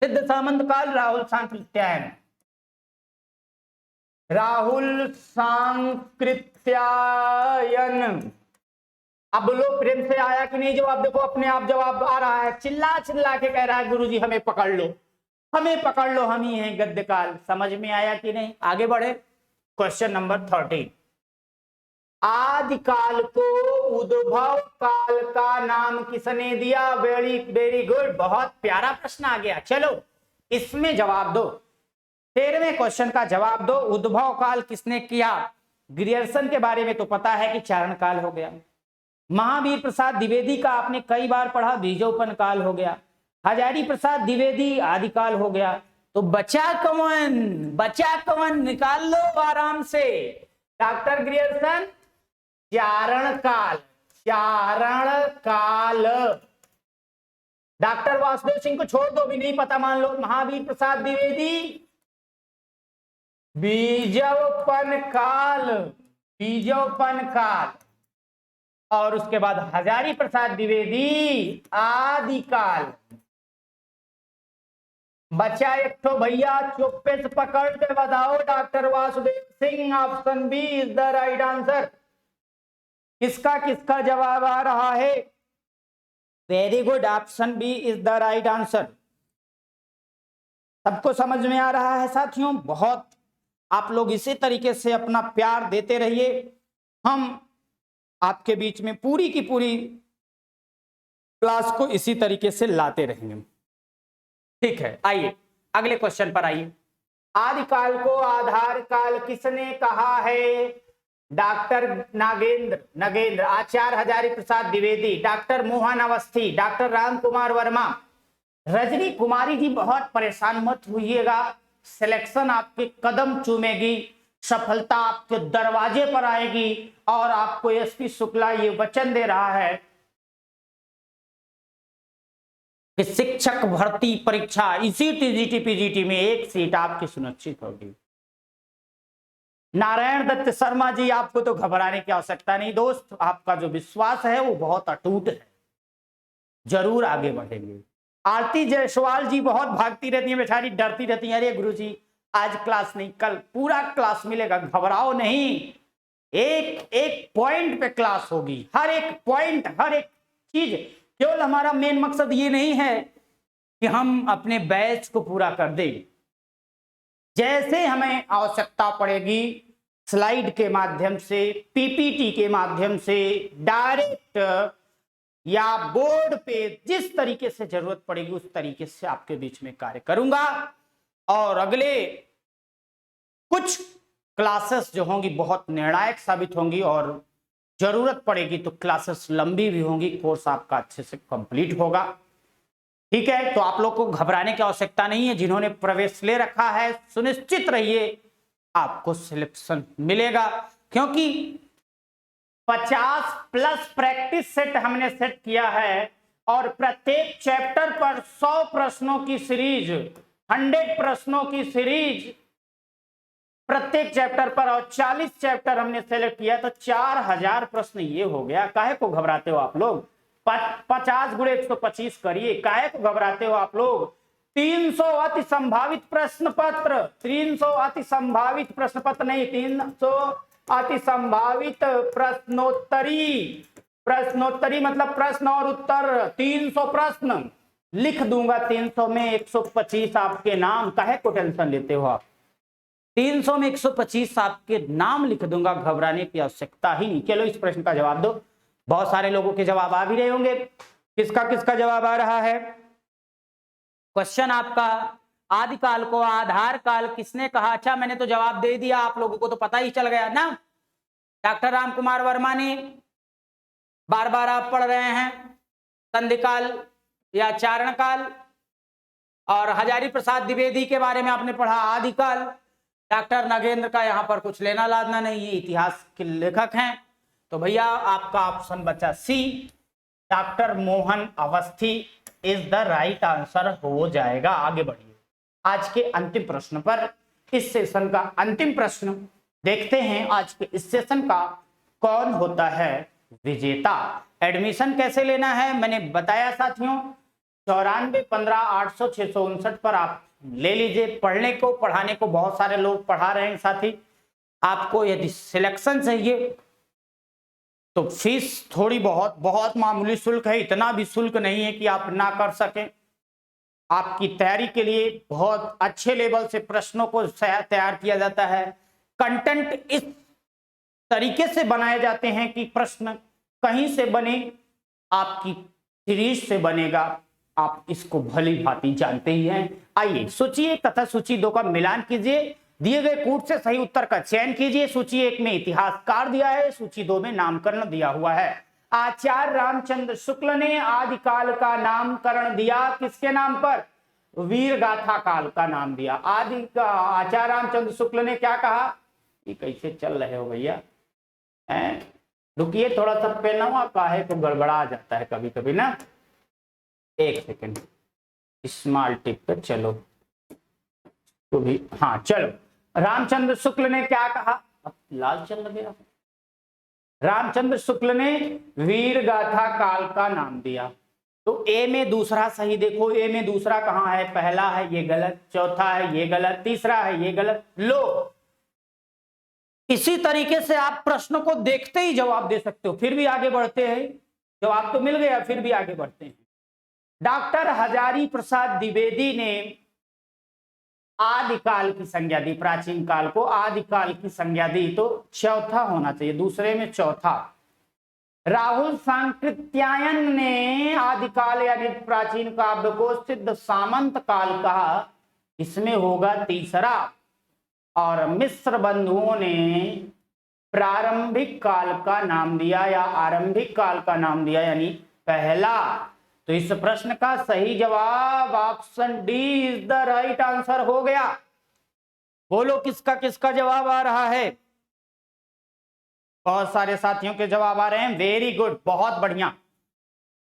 सिद्ध सामंत काल राहुल सांकृत्यायन, राहुल सांकृत्यायन। अब बोलो प्रेम से आया कि नहीं जवाब? देखो अपने आप जवाब आ रहा है, चिल्ला चिल्ला के कह रहा है गुरुजी हमें पकड़ लो, हमें पकड़ लो, हम ही हैं गद्य काल। समझ में आया कि नहीं? आगे बढ़े। क्वेश्चन नंबर 13, आदिकाल को उद्भव काल का नाम किसने दिया? वेरी वेरी गुड, बहुत प्यारा प्रश्न आ गया। चलो इसमें जवाब दो, 13वें क्वेश्चन का जवाब दो। उद्भव काल किसने किया? ग्रियर्सन के बारे में तो पता है कि चारण काल हो गया। महावीर प्रसाद द्विवेदी का आपने कई बार पढ़ा, बीजोपन काल हो गया। हजारी प्रसाद द्विवेदी आदिकाल हो गया। तो बचा कवन निकाल लो आराम से। डॉक्टर ग्रियर्सन चारण काल। डॉक्टर वासुदेव सिंह को छोड़ दो, भी नहीं पता मान लो। महावीर प्रसाद द्विवेदी बीजवपन काल। और उसके बाद हजारी प्रसाद द्विवेदी आदिकाल। बचा एक तो भैया चुप्पे से पकड़ के बताओ, doctor Vasudev Singh. Option B is the right answer. किसका जवाब आ रहा है? Very good, option B is the right answer. सबको समझ में आ रहा है साथियों? बहुत आप लोग इसी तरीके से अपना प्यार देते रहिए, हम आपके बीच में पूरी की पूरी क्लास को इसी तरीके से लाते रहेंगे। ठीक है, आइए अगले क्वेश्चन पर आइए। आदिकाल को आधार काल किसने कहा है? डॉक्टर नगेंद्र, आचार्य हजारी प्रसाद द्विवेदी, डॉक्टर मोहन अवस्थी, डॉक्टर राम कुमार वर्मा। रजनी कुमारी जी बहुत परेशान मत होइएगा, सिलेक्शन आपके कदम चूमेगी, सफलता आपके दरवाजे पर आएगी। और आपको एसपी शुक्ला ये वचन दे रहा है कि शिक्षक भर्ती परीक्षा इसी टीजीटी पीजीटी में एक सीट आपकी सुनिश्चित होगी। नारायण दत्त शर्मा जी, आपको तो घबराने की आवश्यकता नहीं दोस्त, आपका जो विश्वास है वो बहुत अटूट है, जरूर आगे बढ़ेंगे। आरती जायसवाल जी बहुत भागती रहती है बेचारी, डरती रहती है, अरे गुरुजी आज क्लास नहीं, कल पूरा क्लास मिलेगा, घबराओ नहीं। एक पॉइंट पे क्लास होगी, हर एक पॉइंट, हर एक चीज। केवल हमारा मेन मकसद ये नहीं है कि हम अपने बैच को पूरा कर दें। जैसे हमें आवश्यकता पड़ेगी, स्लाइड के माध्यम से, पीपीटी के माध्यम से, डायरेक्ट या बोर्ड पे, जिस तरीके से जरूरत पड़ेगी उस तरीके से आपके बीच में कार्य करूंगा। और अगले कुछ क्लासेस जो होंगी बहुत निर्णायक साबित होंगी, और जरूरत पड़ेगी तो क्लासेस लंबी भी होंगी, कोर्स आपका अच्छे से कंप्लीट होगा। ठीक है, तो आप लोग को घबराने की आवश्यकता नहीं है। जिन्होंने प्रवेश ले रखा है सुनिश्चित रहिए आपको सिलेक्शन मिलेगा, क्योंकि 50 प्लस प्रैक्टिस सेट हमने सेट किया है, और प्रत्येक चैप्टर पर 100 प्रश्नों की सीरीज, 100 प्रश्नों की सीरीज प्रत्येक चैप्टर पर, और 40 चैप्टर हमने सेलेक्ट किया, तो 4000 प्रश्न ये हो गया। काहे को घबराते हो आप लोग? 50 गुणे 125 करिए, काहे को घबराते हो आप लोग? 300 अति संभावित प्रश्न पत्र, 300 अति संभावित प्रश्न पत्र नहीं, 300 अति संभावित प्रश्नोत्तरी मतलब प्रश्न और उत्तर। 300 प्रश्न लिख दूंगा, 300 में 125 आपके नाम। काहे को टेंशन लेते हो आप? 300 में 125 आपके नाम लिख दूंगा, घबराने की आवश्यकता ही नहीं। चलो इस प्रश्न का जवाब दो। बहुत सारे लोगों के जवाब आ भी रहे होंगे, किसका जवाब आ रहा है? क्वेश्चन आपका, आदिकाल को आधार काल किसने कहा? अच्छा, मैंने तो जवाब दे दिया, आप लोगों को तो पता ही चल गया ना। डॉक्टर राम कुमार वर्मा ने, बार बार आप पढ़ रहे हैं, संधिकाल या चारण काल। और हजारी प्रसाद द्विवेदी के बारे में आपने पढ़ा आदिकाल। डॉक्टर नगेंद्र का यहाँ पर कुछ लेना लादना नहीं, ये इतिहास के लेखक हैं। तो भैया आपका ऑप्शन बचा C, doctor Mohan Awasthi is the right answer हो जाएगा। आगे बढ़िए आज के अंतिम प्रश्न पर। इस सेशन का अंतिम प्रश्न देखते हैं, आज के इस सेशन का कौन होता है विजेता। एडमिशन कैसे लेना है मैंने बताया साथियों, 9415 पर आप ले लीजिए। पढ़ने को पढ़ाने को बहुत सारे लोग पढ़ा रहे हैं साथी। आपको यदि सिलेक्शन चाहिए तो फीस थोड़ी बहुत मामूली शुल्क है, इतना भी शुल्क नहीं है कि आप ना कर सकें। आपकी तैयारी के लिए बहुत अच्छे लेवल से प्रश्नों को तैयार किया जाता है। कंटेंट इस तरीके से बनाए जाते हैं कि प्रश्न कहीं से बने, आपकी सीरीज से बनेगा। आप इसको भली भांति जानते ही हैं। आइए सूची 1 तथा सूची 2 का मिलान कीजिए। दिए गए कूट से सही उत्तर का चयन कीजिए। सूची 1 में इतिहासकार दिया है, सूची 2 में नामकरण दिया हुआ है। आचार्य रामचंद्र शुक्ल ने आदिकाल का नामकरण दिया किसके नाम पर? वीर गाथा काल का नाम दिया। आचार्य रामचंद्र शुक्ल ने क्या कहा? ये कैसे चल रहे हो भैया? रुकिए थोड़ा सा, पेनवा काहे तो गड़बड़ा जाता है कभी कभी ना, एक सेकंड, स्मॉल टिप पे चलो तो भी, हाँ चलो। रामचंद्र शुक्ल ने क्या कहा? अब लाल चल गया। रामचंद्र शुक्ल ने वीर गाथा काल का नाम दिया। तो ए में दूसरा सही, देखो ए में दूसरा कहां है? पहला है, ये गलत, चौथा है, ये गलत, तीसरा है, ये गलत। लो, इसी तरीके से आप प्रश्न को देखते ही जवाब दे सकते हो। फिर भी आगे बढ़ते हैं, जवाब तो मिल गया, फिर भी आगे बढ़ते हैं। डॉक्टर हजारी प्रसाद द्विवेदी ने आदिकाल की संज्ञा दी, प्राचीन काल को आदिकाल की संज्ञा दी, तो चौथा होना चाहिए, दूसरे में चौथा। राहुल सांकृत्यायन ने आदिकाल यानी प्राचीन काव्य को सिद्ध सामंत काल कहा, इसमें होगा तीसरा। और मिश्र बंधुओं ने प्रारंभिक काल का नाम दिया या आरंभिक काल का नाम दिया, यानी पहला। तो इस प्रश्न का सही जवाब option D is the right answer हो गया। बोलो किसका किसका जवाब आ रहा है? बहुत सारे साथियों के जवाब आ रहे हैं, वेरी गुड, बहुत बढ़िया।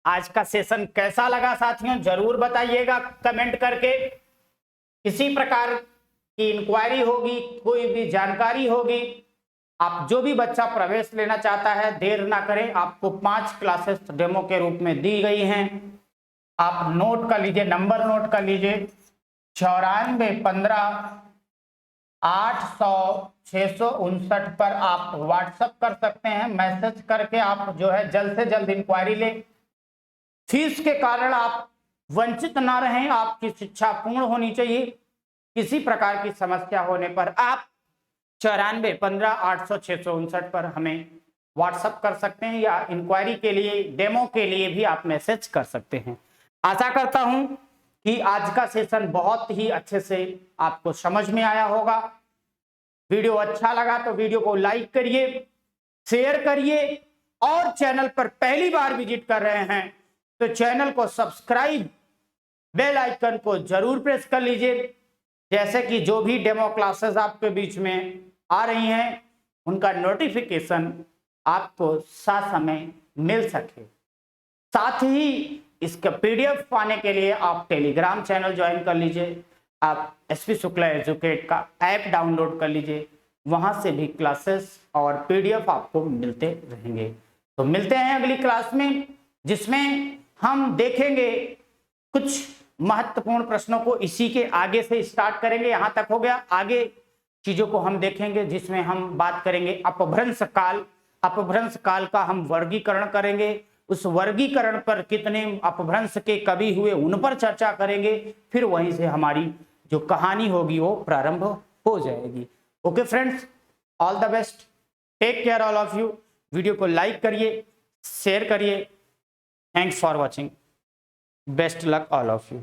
आज का सेशन कैसा लगा साथियों, जरूर बताइएगा कमेंट करके। किसी प्रकार की इंक्वायरी होगी, कोई भी जानकारी होगी, आप जो भी बच्चा प्रवेश लेना चाहता है, देर ना करें। आपको 5 क्लासेस डेमो के रूप में दी गई हैं, आप नोट कर लीजिए, नंबर नोट कर लीजिए, 94 15 800 659 पर आप व्हाट्सएप कर सकते हैं। मैसेज करके आप जो है जल्द से जल्द इंक्वायरी ले। फीस के कारण आप वंचित ना रहें, आपकी शिक्षा पूर्ण होनी चाहिए। किसी प्रकार की समस्या होने पर आप 94 15 800 659 पर हमें व्हाट्सएप कर सकते हैं, या इंक्वायरी के लिए, डेमो के लिए भी आप मैसेज कर सकते हैं। आशा करता हूं कि आज का सेशन बहुत ही अच्छे से आपको समझ में आया होगा। वीडियो अच्छा लगा तो वीडियो को लाइक करिए, शेयर करिए, और चैनल पर पहली बार विजिट कर रहे हैं तो चैनल को सब्सक्राइब, बेल आइकन को जरूर प्रेस कर लीजिए, जैसे कि जो भी डेमो क्लासेस आपके बीच में आ रही हैं उनका नोटिफिकेशन आपको समय मिल सके। साथ ही इसका पीडीएफ पाने के लिए आप टेलीग्राम चैनल ज्वाइन कर लीजिए, आप एसपी शुक्ला एजुकेट का ऐप डाउनलोड कर लीजिए, वहां से भी क्लासेस और पीडीएफ आपको मिलते रहेंगे। तो मिलते हैं अगली क्लास में, जिसमें हम देखेंगे कुछ महत्वपूर्ण प्रश्नों को। इसी के आगे से स्टार्ट करेंगे, यहां तक हो गया, आगे चीजों को हम देखेंगे जिसमें हम बात करेंगे अपभ्रंश काल। अपभ्रंश काल का हम वर्गीकरण करेंगे, उस वर्गीकरण पर कितने अपभ्रंश के कवि हुए उन पर चर्चा करेंगे, फिर वहीं से हमारी जो कहानी होगी वो प्रारंभ हो जाएगी। Okay friends, all the best, take care all of you. Video को लाइक करिए, शेयर करिए। Thanks for watching, best luck all of you.